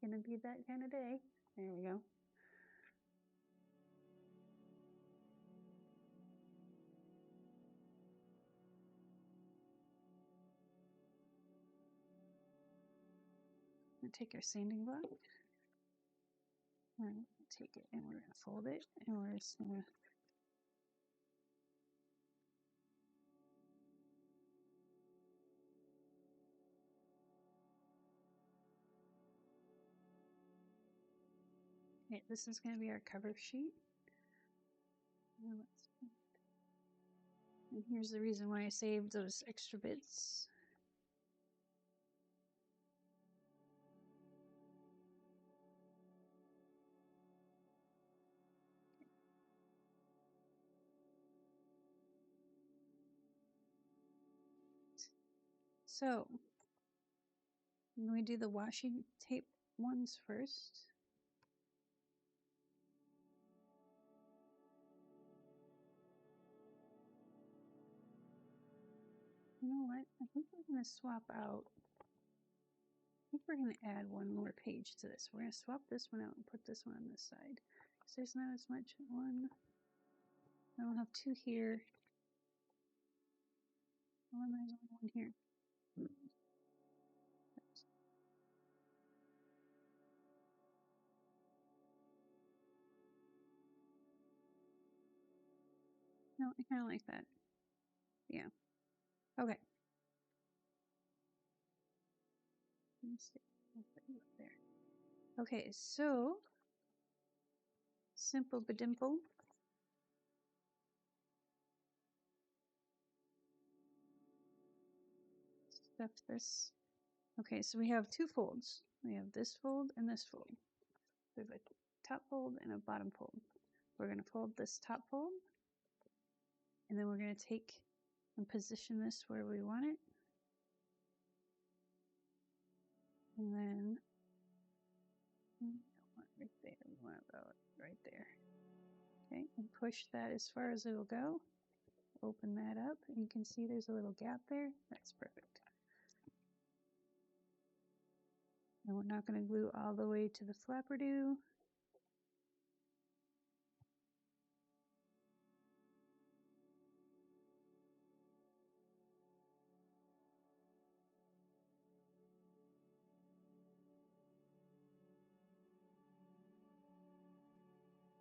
Gonna be that kind of day. There we go. Gonna take our sanding block. We're gonna take it and we're gonna fold it and we're just gonna okay, this is gonna be our cover sheet. And here's the reason why I saved those extra bits. So, when we do the washi tape ones first. You know what? I think we're going to swap out. I think we're going to add one more page to this. We're going to swap this one out and put this one on this side. Because there's not as much one. I don't have two here. Well, there's only one here. No, I kind of like that. Yeah. Okay. Let me see. I'll put you up there. Okay, so simple badimple. Stuff this. Okay, so we have two folds. We have this fold and this fold. We have a top fold and a bottom fold. We're going to fold this top fold, and then we're going to take and position this where we want it. And then we don't want it right there. We want about right there. Okay, and push that as far as it'll go. Open that up, and you can see there's a little gap there. That's perfect. And we're not going to glue all the way to the flapperdo.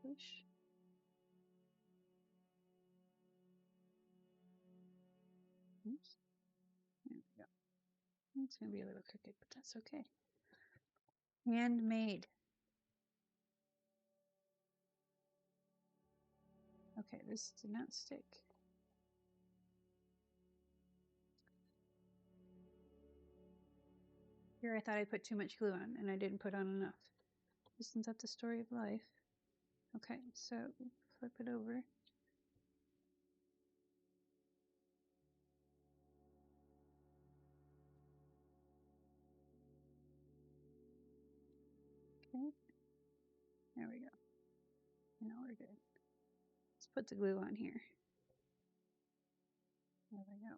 Push. Oops. There we go. It's going to be a little crooked, but that's okay. Handmade. Okay, this did not stick. Here I thought I put too much glue on, and I didn't put on enough. Isn't that the story of life? Okay, so flip it over. Okay, there we go. Now we're good. Let's put the glue on here. There we go.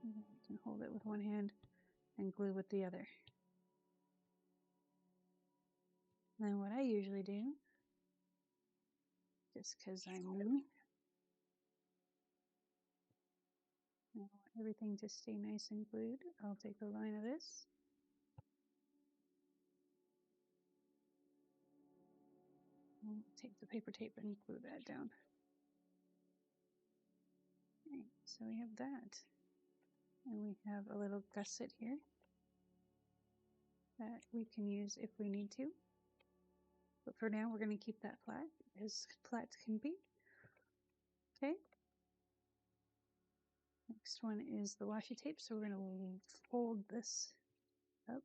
And then we can hold it with one hand and glue with the other. Then what I usually do, just because I'm new, everything to stay nice and glued, I'll take a line of this. I'll take the paper tape and glue that down. Okay, so we have that. And we have a little gusset here that we can use if we need to. But for now, we're going to keep that flat as can be. Okay. Next one is the washi tape. So we're going to fold this up.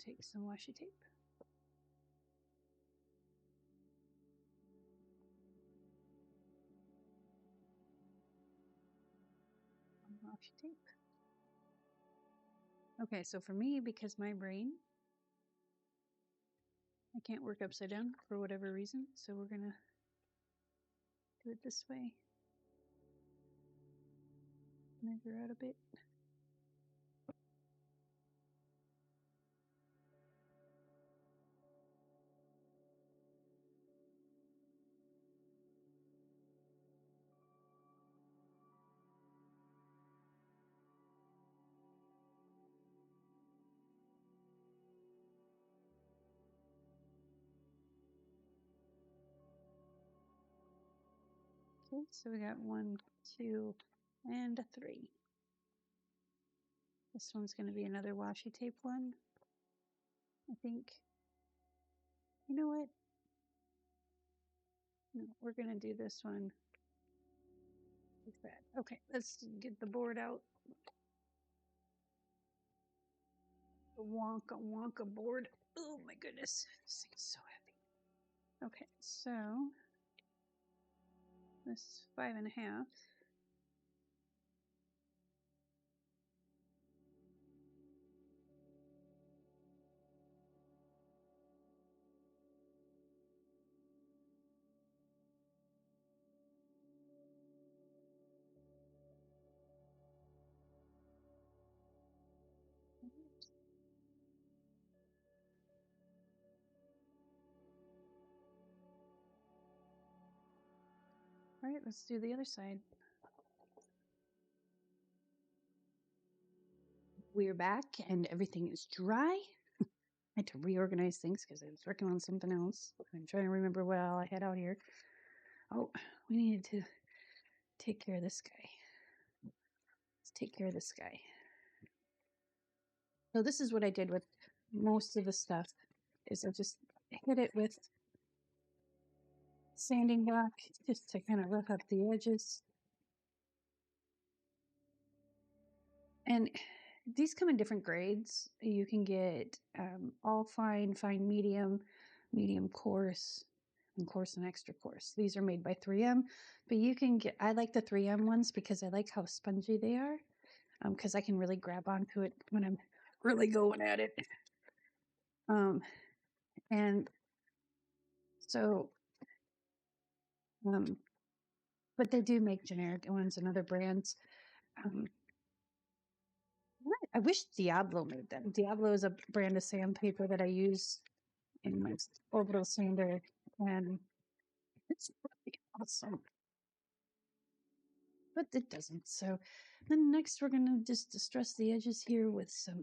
Take some washi tape. Washi tape. Okay, so for me, because my brain, I can't work upside down for whatever reason, so we're gonna do it this way. Measure out a bit. Okay, so we got 1, 2, and 3. This one's going to be another washi tape one. I think, you know what? No, we're going to do this one like that. Okay, let's get the board out. The Wonka board. Oh my goodness, this thing is so heavy. Okay, so this is 5.5. All right, let's do the other side. We're back and everything is dry. I had to reorganize things because I was working on something else. I'm trying to remember what all I had out here. Oh, we needed to take care of this guy. Let's take care of this guy. So this is what I did with most of the stuff, is I just hit it with sanding block just to kind of rough up the edges. And these come in different grades. You can get all fine, fine medium, medium coarse, and coarse and extra coarse. These are made by 3M, but you can get, I like the 3M ones because I like how spongy they are, because I can really grab onto it when I'm really going at it. And so, but they do make generic ones and other brands. I wish Diablo made them. Diablo is a brand of sandpaper that I use in my orbital sander, and it's really awesome. But it doesn't. So then next we're gonna just distress the edges here with some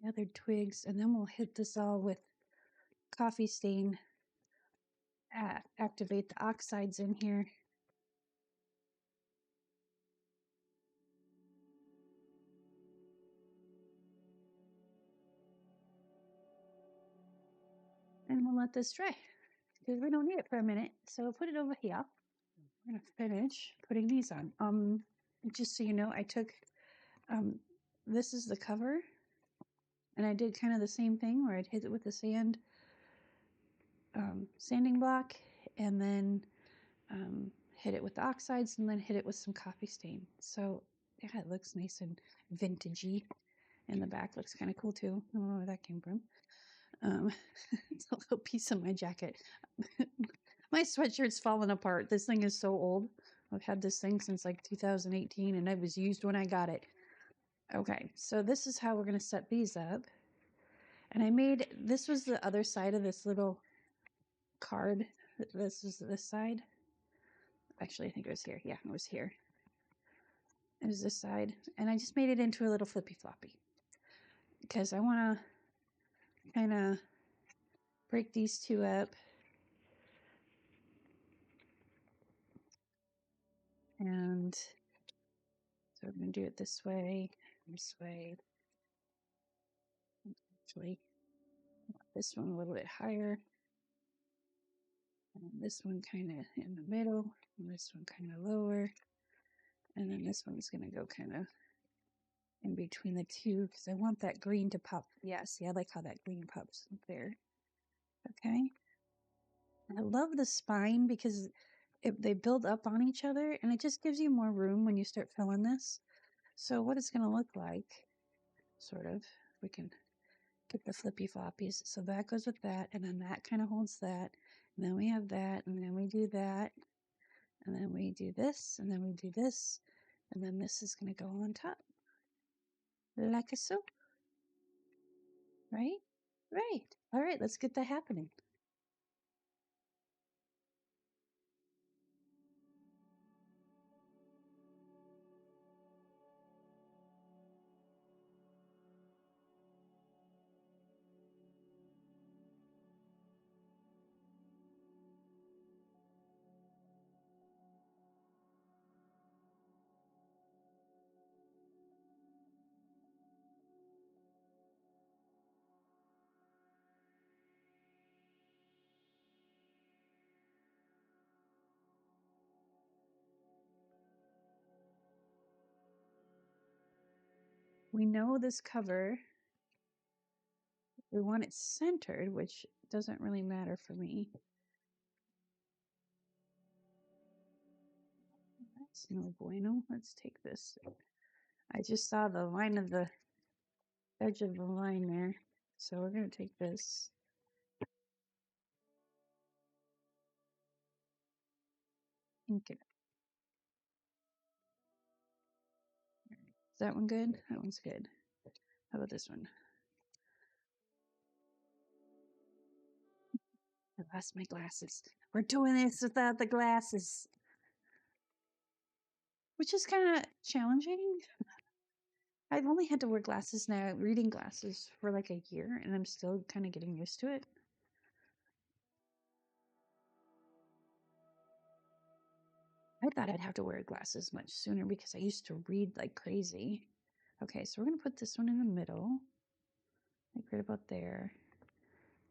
gathered twigs, and then we'll hit this all with coffee stain. Activate the oxides in here. And we'll let this dry because we don't need it for a minute. So put it over here. We're gonna finish putting these on. Just so you know, I took this is the cover, and I did kind of the same thing where I'd hit it with the sanding block, and then hit it with the oxides, and then hit it with some coffee stain. So yeah, it looks nice and vintagey, and the back looks kind of cool too. I don't know where that came from. It's a little piece of my jacket. My sweatshirt's falling apart. This thing is so old. I've had this thing since like 2018, and it was used when I got it. Okay, so this is how we're going to set these up. And I made, this was the other side of this little card. This is this side. Actually, I think it was here. Yeah, it was here. It was this side. And I just made it into a little flippy floppy because I want to kind of break these two up. And so we're going to do it this way. Actually, this one a little bit higher. And this one kind of in the middle. And this one kind of lower. And then this one's going to go kind of in between the two because I want that green to pop. Yeah, see, I like how that green pops up there. Okay. I love the spine because they build up on each other and it just gives you more room when you start filling this. So what it's going to look like, sort of, we can get the flippy floppies. So that goes with that, and then that kind of holds that. And then we have that, and then we do that, and then we do this, and then we do this, and then this is going to go on top. Like so. Right? Right. All right, let's get that happening. We know this cover, we want it centered, which doesn't really matter for me. That's no bueno. Let's take this. I just saw the line of the edge of the line there. So we're going to take this. Ink it. Is that one good? That one's good. How about this one? I lost my glasses. We're doing this without the glasses, which is kind of challenging. I've only had to wear glasses now, reading glasses, for like a year, and I'm still kind of getting used to it. I thought I'd have to wear glasses much sooner because I used to read like crazy. Okay, so we're going to put this one in the middle, like right about there.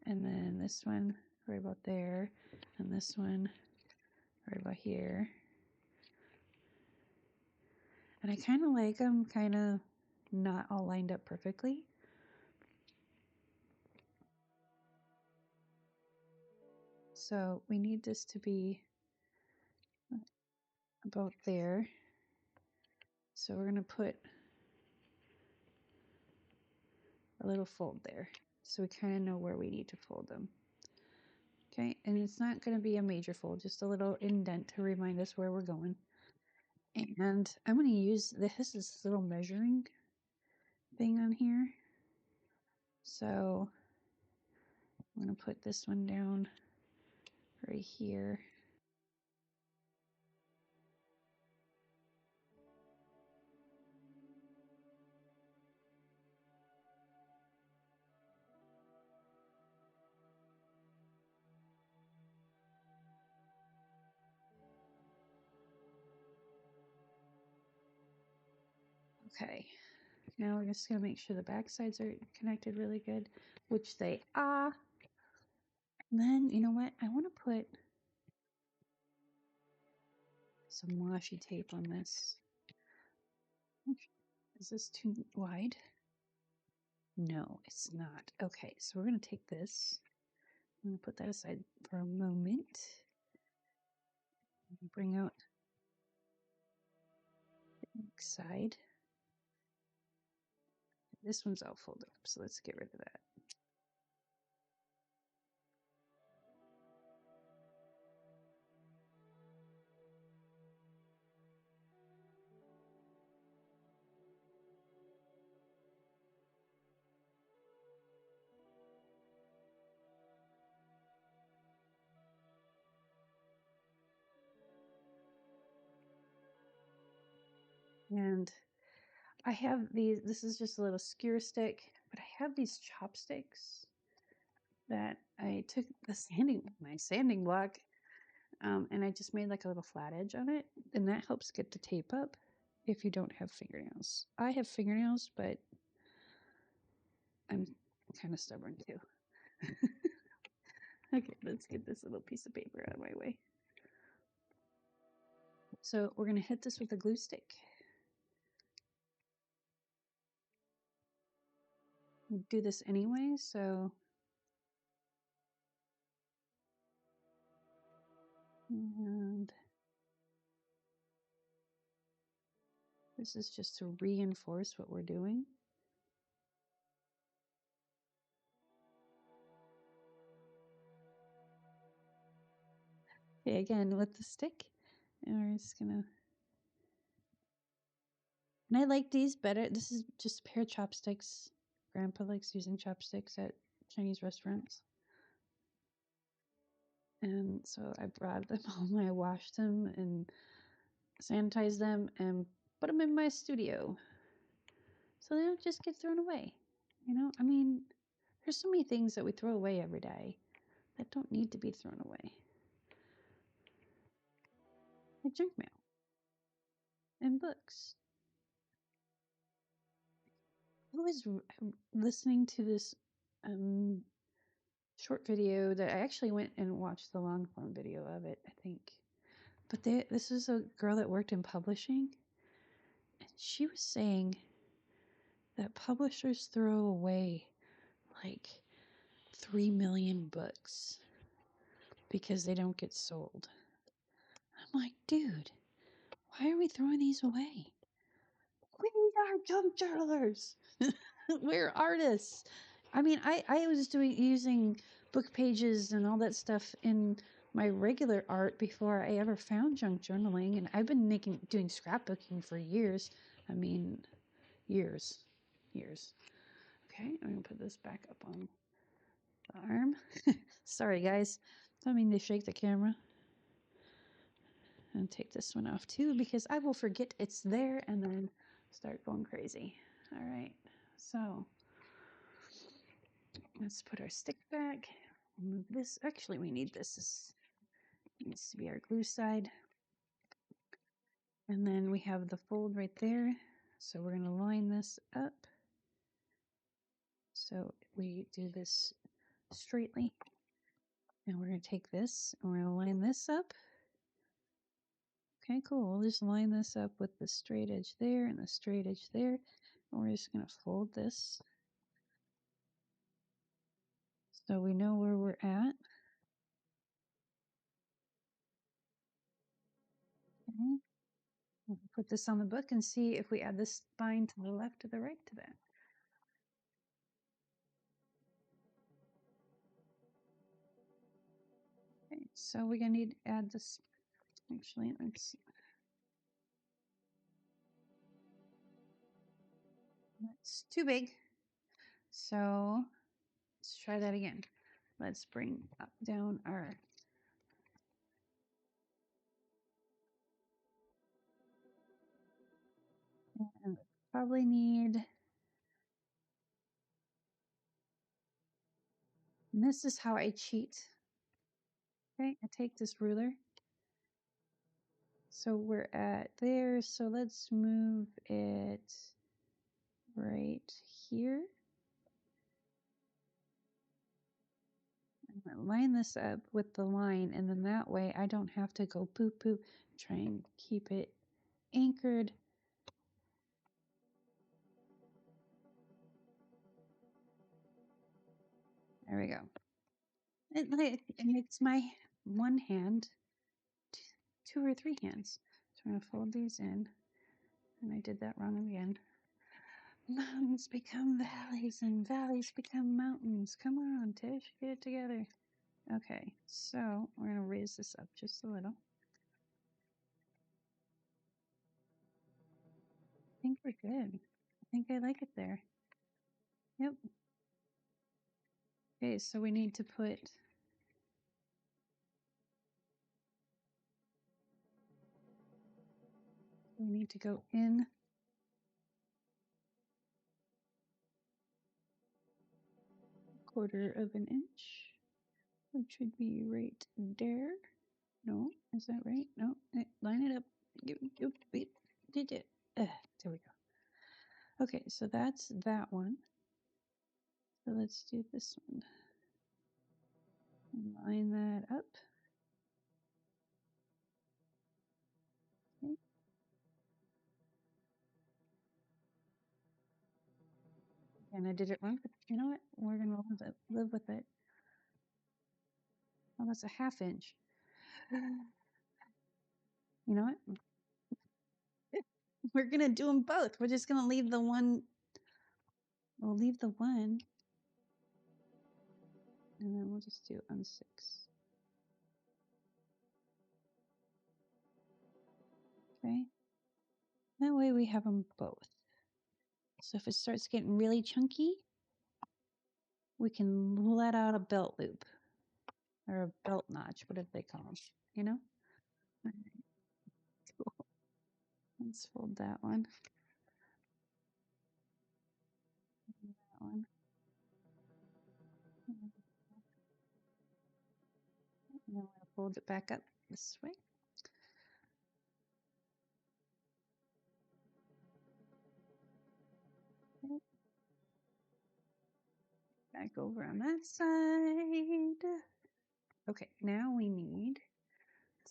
And then this one right about there. And this one right about here. And I kind of like them kind of not all lined up perfectly. So we need this to be about there. So we're going to put a little fold there. So we kind of know where we need to fold them. Okay, and it's not going to be a major fold, just a little indent to remind us where we're going. And I'm going to use this little measuring thing on here. So I'm going to put this one down right here. Okay, now we're just going to make sure the back sides are connected really good, which they are. And then, you know what? I want to put some washi tape on this. Is this too wide? No, it's not. Okay, so we're going to take this. I'm going to put that aside for a moment. Bring out the ink side. This one's all folded up, so let's get rid of that. And I have these, this is just a little skewer stick, but I have these chopsticks that I took my sanding block, and I just made like a little flat edge on it, and that helps get the tape up if you don't have fingernails. I have fingernails, but I'm kind of stubborn too. Okay, let's get this little piece of paper out of my way. So we're going to hit this with a glue stick. We do this anyway, so and this is just to reinforce what we're doing. Okay, again with the stick, and we're just gonna. And I like these better. This is just a pair of chopsticks. Grandpa likes using chopsticks at Chinese restaurants. And so I brought them home. I washed them and sanitized them and put them in my studio. So they don't just get thrown away. You know, I mean, there's so many things that we throw away every day that don't need to be thrown away. Like junk mail and books. I was listening to this short video that I actually went and watched the long form video of it, I think. But this is a girl that worked in publishing, and she was saying that publishers throw away like 3 million books because they don't get sold. I'm like, dude, why are we throwing these away? We are junk journalers. We're artists. I mean, I was using book pages and all that stuff in my regular art before I ever found junk journaling, and I've been doing scrapbooking for years. I mean, years. Okay, I'm gonna put this back up on the arm. Sorry, guys. I don't mean to shake the camera. And take this one off too, because I will forget it's there and then start going crazy. All right, so let's put our stick back. Move this. Actually, we need this. This needs to be our glue side. And then we have the fold right there. So we're going to line this up. So we do this straightly. And we're going to take this and we're going to line this up. Okay, cool. We'll just line this up with the straight edge there and the straight edge there. And we're just going to fold this so we know where we're at. Okay. We'll put this on the book and see if we add this spine to the left or the right to that. Okay, so we're going to need to add this. Actually, let's see. That's too big. So let's try that again. Let's bring up down our and probably need, and this is how I cheat. Okay, I take this ruler. So we're at there. So let's move it right here. And line this up with the line, and then that way I don't have to go boop boop, try and keep it anchored. There we go. It makes my one hand 2 or 3 hands. So I'm going to fold these in. And I did that wrong again. Mountains become valleys and valleys become mountains. Come on, Tish, get it together. Okay, so we're going to raise this up just a little. I think we're good. I think I like it there. Yep. Okay, so we need to put go in 1/4 of an inch, which would be right there. No, is that right? No, line it up. Wait, did it? There we go. Okay, so that's that one. So let's do this one. Line that up. Okay. And I did it wrong, but you know what? We're gonna live with it. Oh, that's a 1/2 inch. You know what? We're gonna do them both. We're just gonna leave the one. We'll leave the one, and then we'll just do on 6. Okay. That way we have them both. So if it starts getting really chunky, we can let out a belt loop or a belt notch, whatever they call them, you know? All right. Cool. Let's fold that one. That one. And then we're going to fold it back up this way. Okay. Back over on that side. Okay, now we need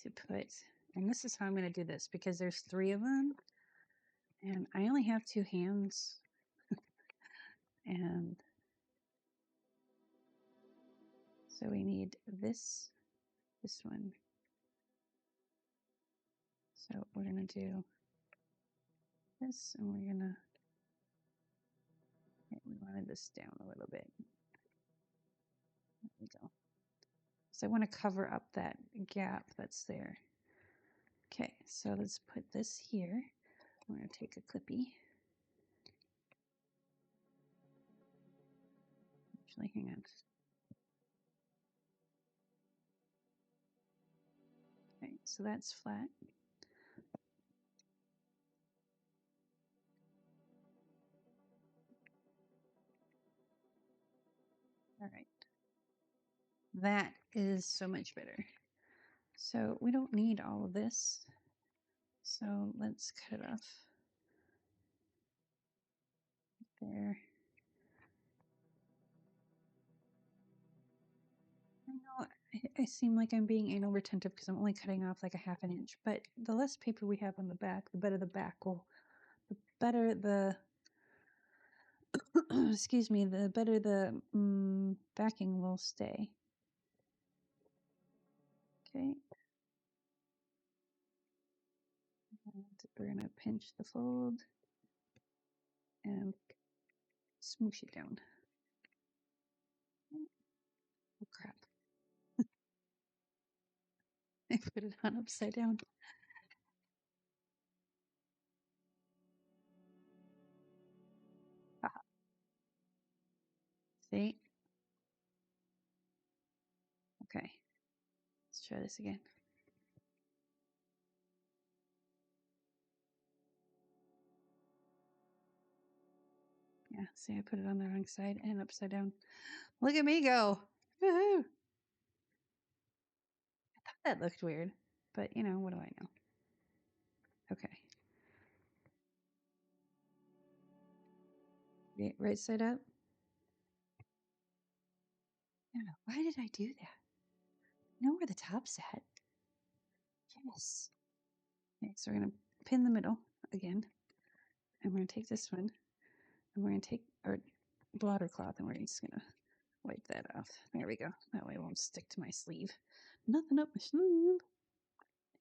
to put, and this is how I'm going to do this because there's 3 of them and I only have 2 hands and so we need this one. So we're going to do this and we're going to, okay, we wanted this down a little bit. There we go. So I want to cover up that gap that's there. Okay, so let's put this here. I'm going to take a clippy. Actually, hang on. Okay, so that's flat. All right. That is so much better. So we don't need all of this. So let's cut it off there. I know I seem like I'm being anal retentive because I'm only cutting off like a 1/2 inch, but the less paper we have on the back, the better the back will, the better the, excuse me, the better the backing will stay. Okay. And we're going to pinch the fold and smoosh it down. Oh, crap. I put it on upside down. Aha. See? Okay. Let's try this again. Yeah, see, I put it on the wrong side and upside down. Look at me go. Woohoo! I thought that looked weird, but you know, what do I know? Okay. Right side up. Yeah, why did I do that? I know where the top's at. Yes. Okay, so we're going to pin the middle again. And we're going to take this one. And we're going to take our blotter cloth and we're just going to wipe that off. There we go. That way it won't stick to my sleeve. Nothing up my sleeve.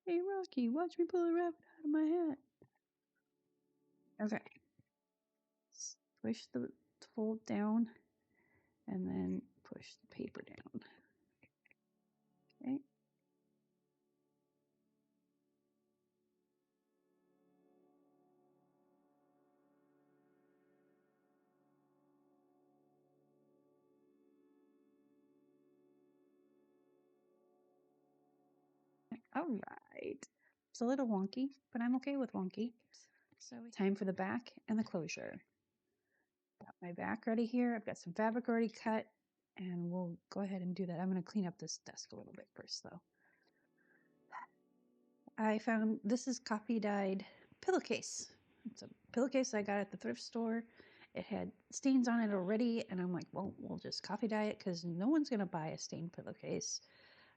Hey, Rocky, watch me pull a rabbit out of my hat. Okay. Push the fold down and then push the paper down. Okay. All right. It's a little wonky, but I'm okay with wonky. So time for the back and the closure. Got my back ready here. I've got some fabric already cut. And we'll go ahead and do that. I'm going to clean up this desk a little bit first, though. I found this is coffee dyed pillowcase. It's a pillowcase I got at the thrift store. It had stains on it already, and I'm like, well, we'll just coffee dye it because no one's going to buy a stained pillowcase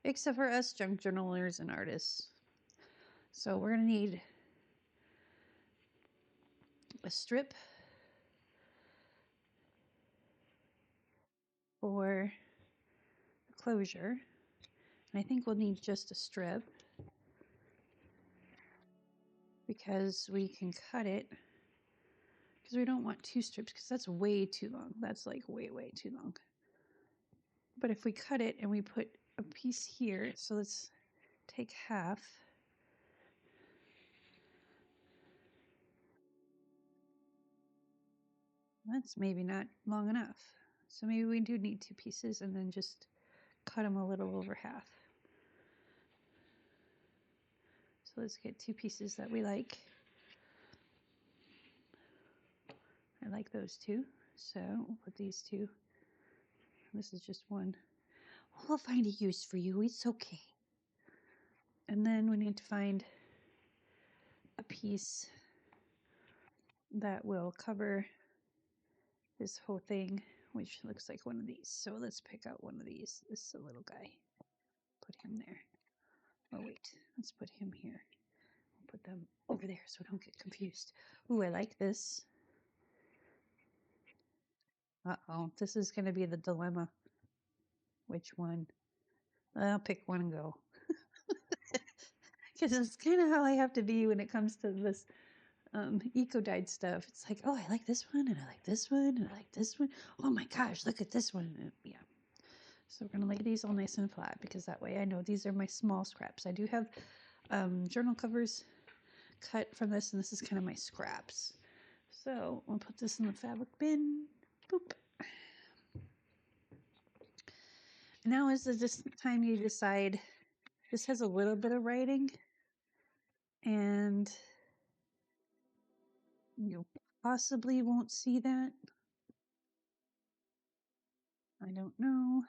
except for us junk journalers and artists. So we're going to need a strip for the closure. And I think we'll need just a strip because we can cut it, because we don't want two strips because that's way too long. That's like way, way too long. But if we cut it and we put a piece here, so let's take half. That's maybe not long enough. So maybe we do need two pieces and then just cut them a little over half. So let's get two pieces that we like. I like those two. So we'll put these two. This is just one. We'll find a use for you. It's okay. And then we need to find a piece that will cover this whole thing, which looks like one of these. So let's pick out one of these. This is a little guy. Put him there. Oh wait, let's put him here. We'll put them over there so we don't get confused. Ooh, I like this. Uh-oh, this is going to be the dilemma. Which one? I'll pick one and go. Because it's kind of how I have to be when it comes to this eco-dyed stuff. It's like, oh, I like this one, and I like this one, and I like this one. Oh my gosh, look at this one. Yeah. So we're going to lay these all nice and flat because that way I know these are my small scraps. I do have journal covers cut from this, and this is kind of my scraps. So I'll put this in the fabric bin. Boop. Now is this time you decide. This has a little bit of writing, and you possibly won't see that. I don't know.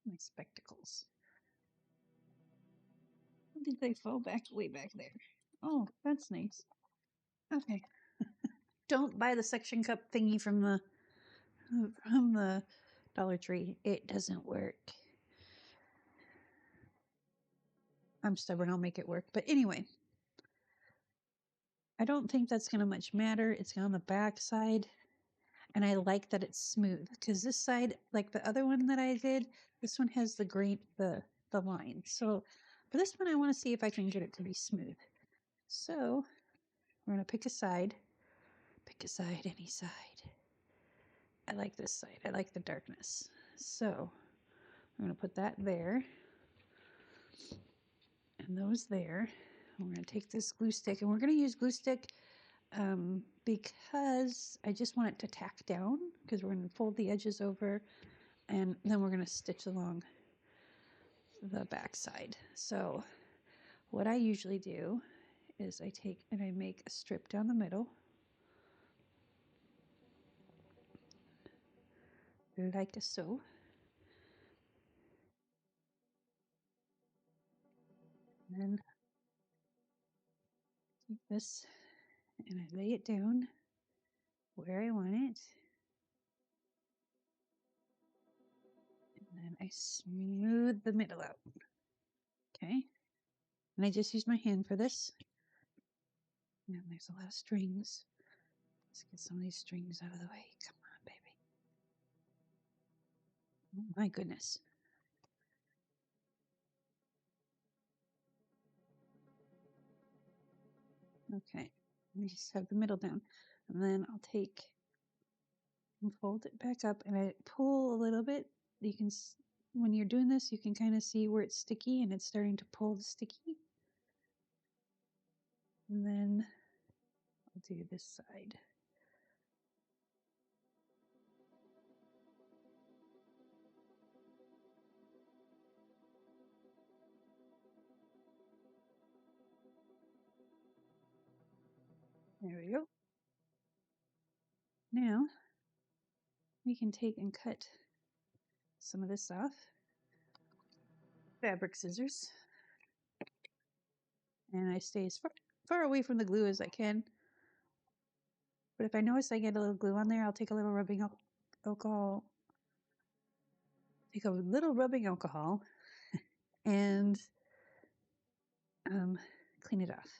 My spectacles. I think they fall back way back there. Oh, that's nice. Okay. Don't buy the suction cup thingy from the Dollar Tree. It doesn't work. I'm stubborn. I'll make it work. But anyway, I don't think that's going to much matter. It's on the back side. And I like that it's smooth because this side, like the other one that I did, this one has the grain, the line. So for this one, I want to see if I can get it to be smooth. So we're going to pick a side. Pick a side, any side. I like this side. I like the darkness. So I'm going to put that there. And those there. We're going to take this glue stick, and we're going to use glue stick because I just want it to tack down, because we're going to fold the edges over, and then we're going to stitch along the back side. So what I usually do is I take and I make a strip down the middle, like so. And then take this and I lay it down where I want it. And then I smooth the middle out. Okay. And I just use my hand for this. And there's a lot of strings. Let's get some of these strings out of the way. Come on, baby. Oh my goodness. Okay. We just have the middle down. And then I'll take and fold it back up, and I pull a little bit. You can, when you're doing this, you can kind of see where it's sticky and it's starting to pull the sticky. And then I'll do this side. There we go. Now we can take and cut some of this off. Fabric scissors. And I stay as far away from the glue as I can. But if I notice I get a little glue on there, I'll take a little rubbing alcohol. Take a little rubbing alcohol and clean it off.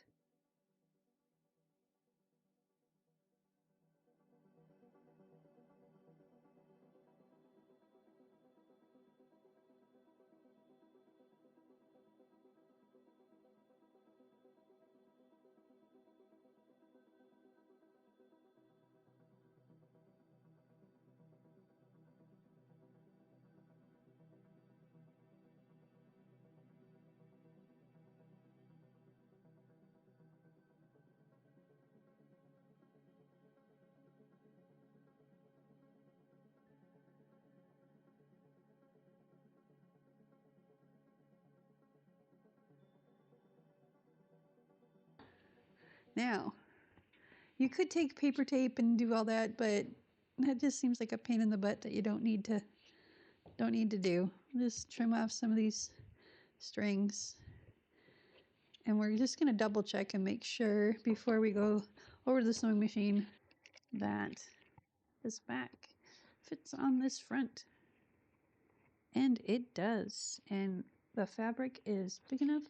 Now, you could take paper tape and do all that, but that just seems like a pain in the butt that you don't need to do. Just trim off some of these strings. And we're just going to double check and make sure before we go over to the sewing machine that this back fits on this front. And it does. And the fabric is big enough.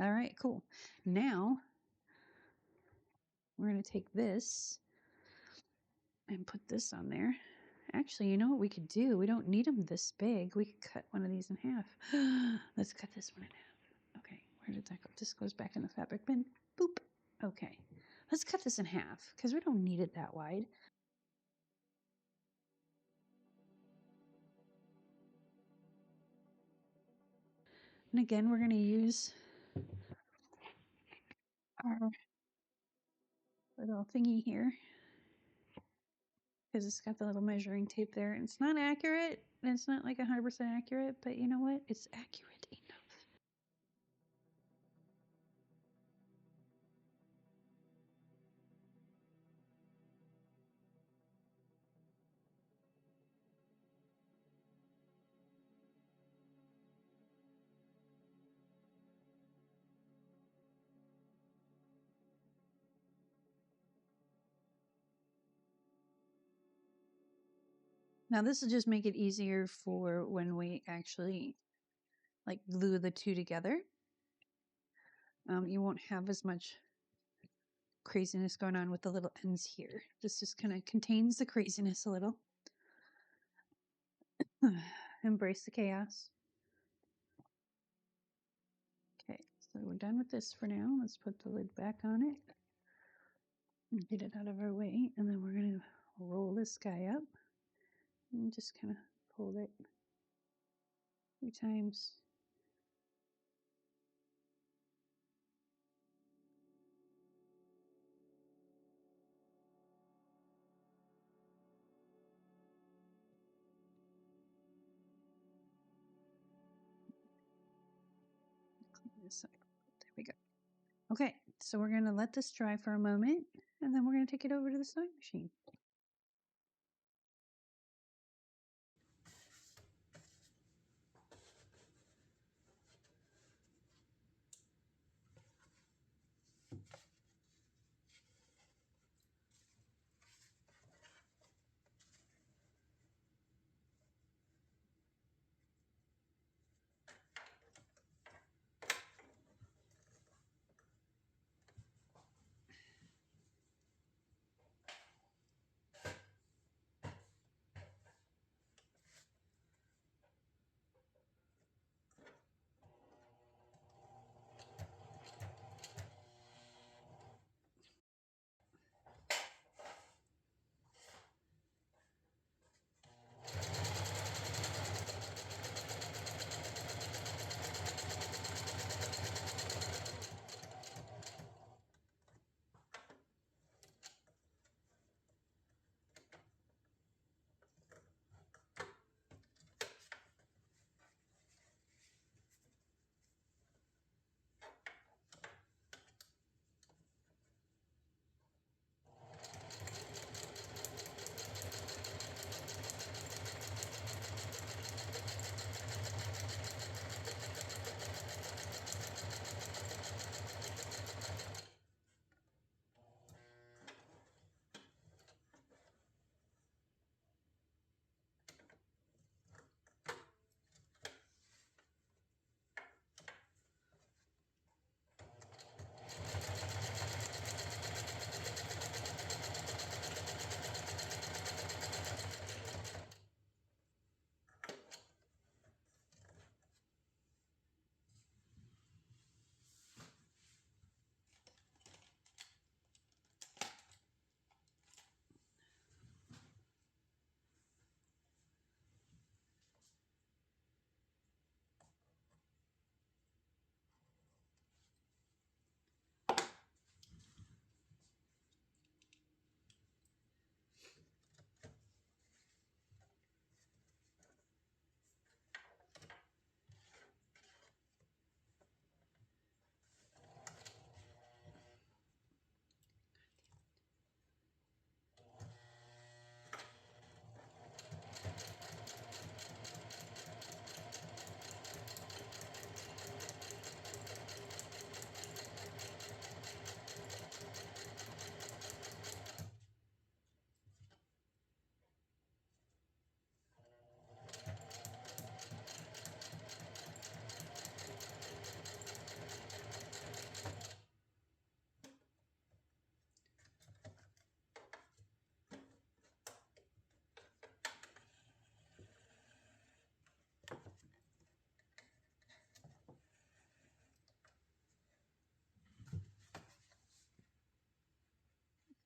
All right, cool. Now we're going to take this and put this on there. Actually, you know what we could do? We don't need them this big. We could cut one of these in half. Let's cut this one in half. Okay, where did that go? This goes back in the fabric bin. Boop. Okay, let's cut this in half because we don't need it that wide. And again, we're going to use our little thingy here because it's got the little measuring tape there. And it's not accurate. And it's not like 100% accurate, but you know what? It's accurate enough. Now this will just make it easier for when we actually like glue the two together. You won't have as much craziness going on with the little ends here. This just kind of contains the craziness a little. Embrace the chaos. Okay, so we're done with this for now. Let's put the lid back on it and get it out of our way. And then we're going to roll this guy up and just kind of fold it a few times. Clean this up. There we go. Okay, so we're going to let this dry for a moment, and then we're going to take it over to the sewing machine.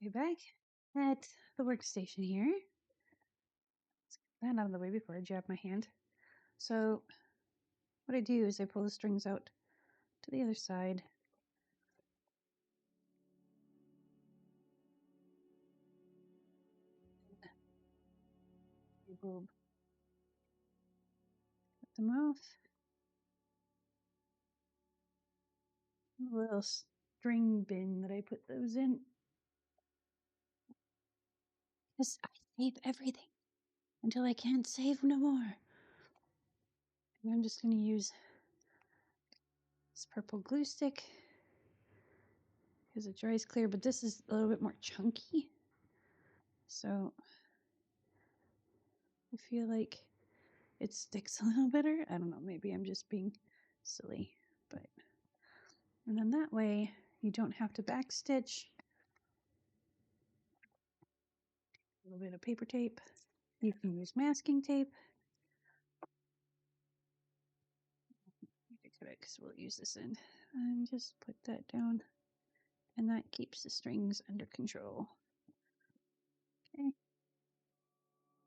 Okay, back at the workstation here. Let's get that out of the way before I jab my hand. So what I do is I pull the strings out to the other side. Cut them off. A little string bin that I put those in. Because I save everything until I can't save no more. And I'm just going to use this purple glue stick because it dries clear, but this is a little bit more chunky. So I feel like it sticks a little better. I don't know, maybe I'm just being silly, but and then that way you don't have to backstitch. A little bit of paper tape. You can use masking tape. Because we'll use this end. And just put that down. And that keeps the strings under control. Okay.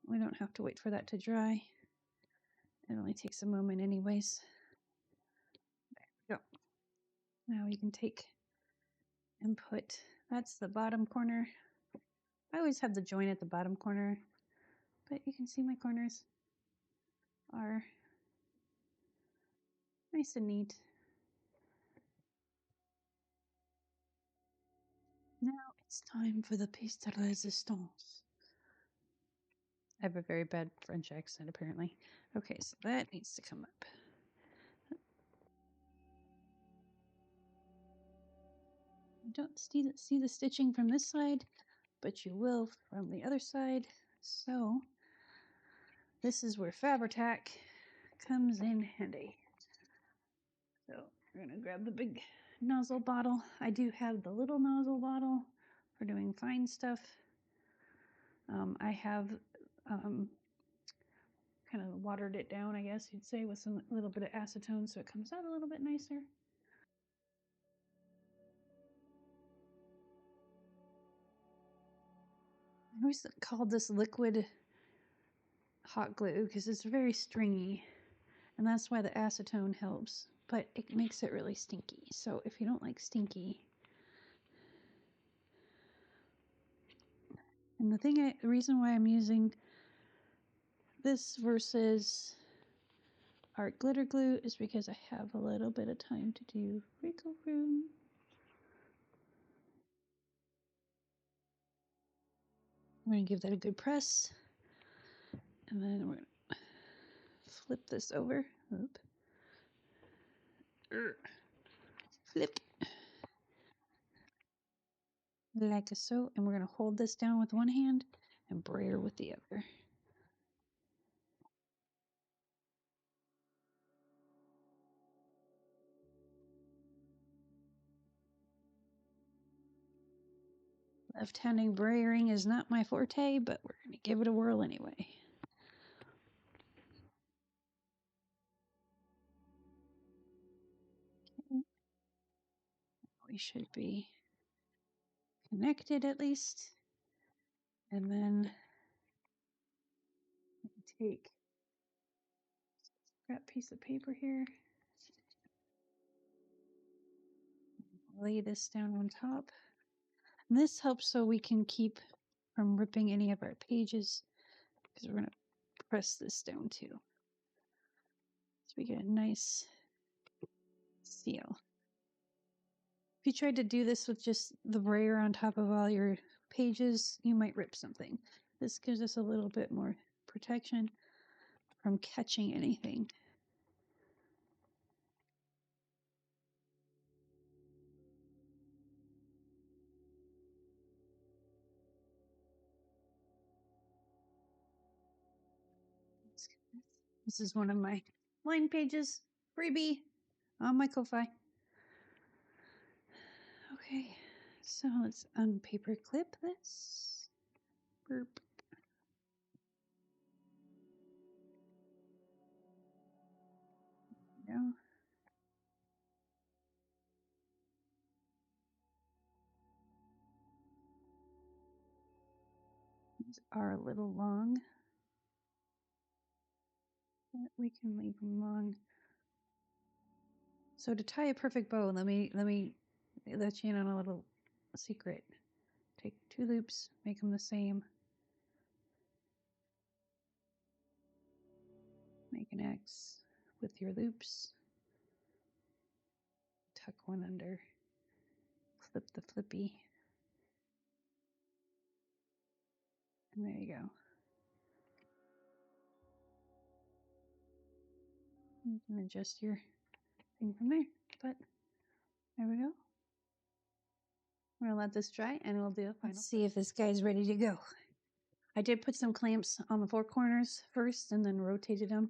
We don't have to wait for that to dry. It only takes a moment anyways. There we go. Now you can take and put, that's the bottom corner. I always have the join at the bottom corner, but you can see my corners are nice and neat. Now it's time for the pièce de résistance. I have a very bad French accent, apparently. Okay, so that needs to come up. You don't see the stitching from this side, but you will from the other side. So this is where Fabri-Tac comes in handy. So we're going to grab the big nozzle bottle. I do have the little nozzle bottle for doing fine stuff. I have kind of watered it down, I guess you'd say, with a little bit of acetone so it comes out a little bit nicer. I always called this liquid hot glue because it's very stringy, and that's why the acetone helps, but it makes it really stinky. So if you don't like stinky, and the reason why I'm using this versus art glitter glue is because I have a little bit of time to do wriggle room. I'm going to give that a good press, and then we're going to flip this over. Oop. Flip. Like so, and we're going to hold this down with one hand and brayer with the other. Left-handed brayering is not my forte, but we're going to give it a whirl anyway. Okay. We should be connected at least. And then take that piece of paper here, lay this down on top. And this helps so we can keep from ripping any of our pages, because we're going to press this down too. So we get a nice seal. If you tried to do this with just the brayer on top of all your pages, you might rip something. This gives us a little bit more protection from catching anything. This is one of my line pages, freebie on my Ko-Fi. Okay, so let's unpaper clip this. Burp. There we go. These are a little long, but we can leave them long. So to tie a perfect bow, let me let you in on a little secret. Take 2 loops, make them the same. Make an X with your loops. Tuck one under. Flip the flippy. And there you go. You can adjust your thing from there, but there we go. We're gonna let this dry and we'll do a final. Let's see if this guy's ready to go. I did put some clamps on the 4 corners first and then rotated them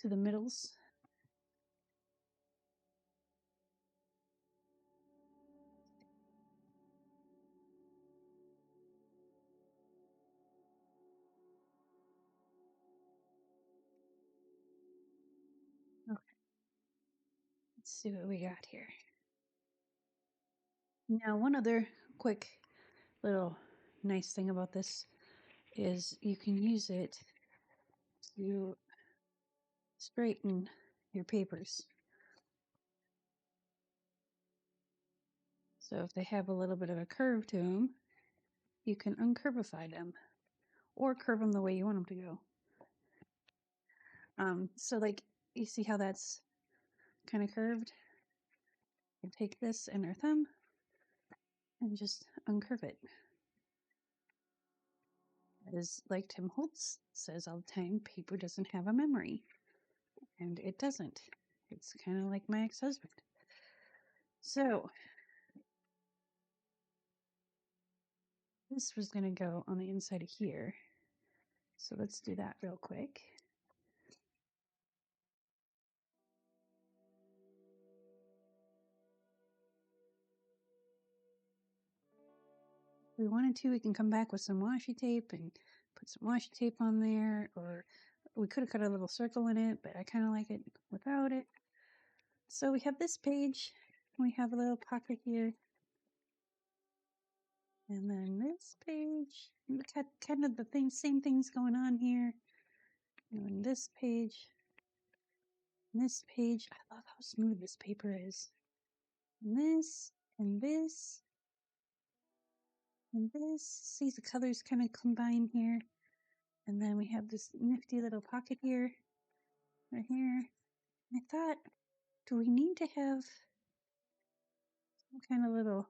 to the middles. Okay, let's see what we got here. Now, one other quick little nice thing about this is you can use it to straighten your papers. So if they have a little bit of a curve to them, you can uncurvify them or curve them the way you want them to go. So like you see how that's kind of curved? You take this and our thumb and just uncurve it. As like Tim Holtz says all the time, paper doesn't have a memory. And it doesn't. It's kind of like my ex-husband. So this was going to go on the inside of here. So let's do that real quick. If we wanted to, we can come back with some washi tape and put some washi tape on there, or we could have cut a little circle in it, but I kind of like it without it. So we have this page, we have a little pocket here, and then this page, look at kind of the same things going on here. And then this page, and this page, I love how smooth this paper is. And this, and this, and this. See the colors kind of combine here. And then we have this nifty little pocket here, right here. I thought, do we need to have some kind of little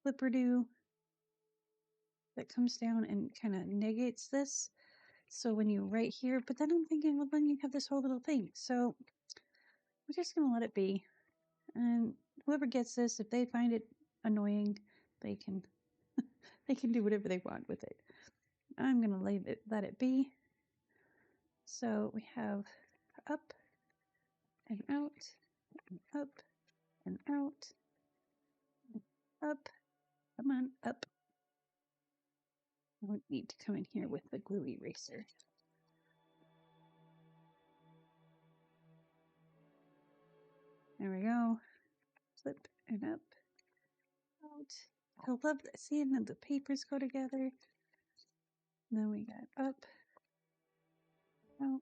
flipper-do that comes down and kind of negates this? So when you write here, but then I'm thinking, well, then you have this whole little thing. So we're just going to let it be. And whoever gets this, if they find it annoying, they can they can do whatever they want with it. I'm going to let it be. So we have up and out, and up and out, and up. Come on, up. I would need to come in here with the glue eraser. There we go. Flip and up, out. I love seeing that the papers go together. And then we got up, out.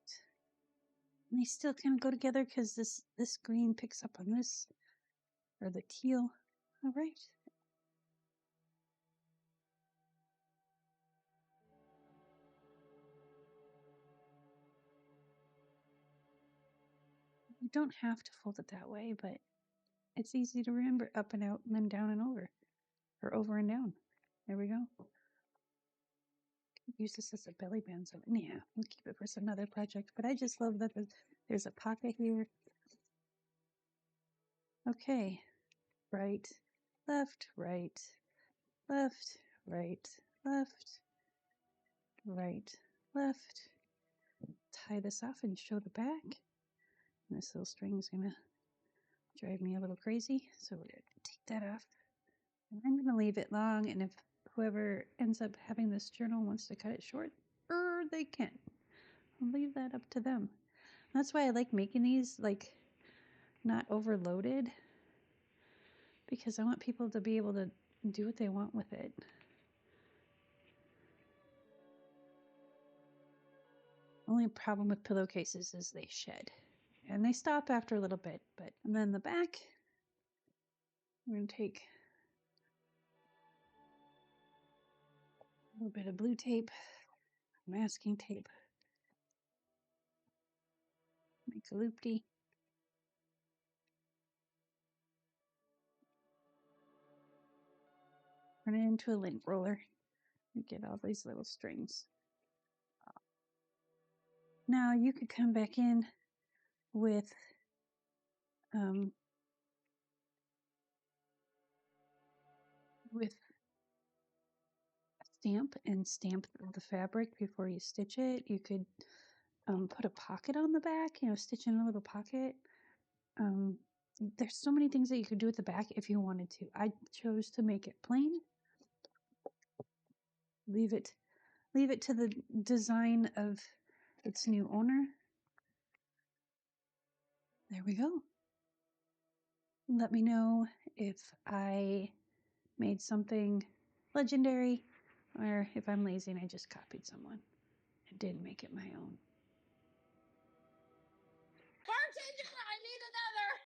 And they still kind of go together because this green picks up on this, or the teal. All right. You don't have to fold it that way, but it's easy to remember up and out and then down and over, or over and down. There we go. Use this as a belly band. So yeah, we'll keep it for another project. But I just love that there's a pocket here. Okay, right, left, right, left, right, left, right, left. Tie this off and show the back. And this little string is gonna drive me a little crazy, so we're gonna take that off. And I'm gonna leave it long, and if whoever ends up having this journal wants to cut it short, they can. I'll leave that up to them. That's why I like making these like not overloaded, because I want people to be able to do what they want with it. Only problem with pillowcases is they shed. And they stop after a little bit, and then the back, I'm going to take a little bit of blue tape, masking tape, make a loopty. Turn it into a lint roller and get all these little strings. Now you could come back in with a stamp and stamp the fabric before you stitch it. You could put a pocket on the back, stitch in a little pocket. There's so many things that you could do at the back if you wanted to. I chose to make it plain. Leave it to the design of its new owner. There we go. Let me know if I made something legendary or if I'm lazy and I just copied someone and didn't make it my own.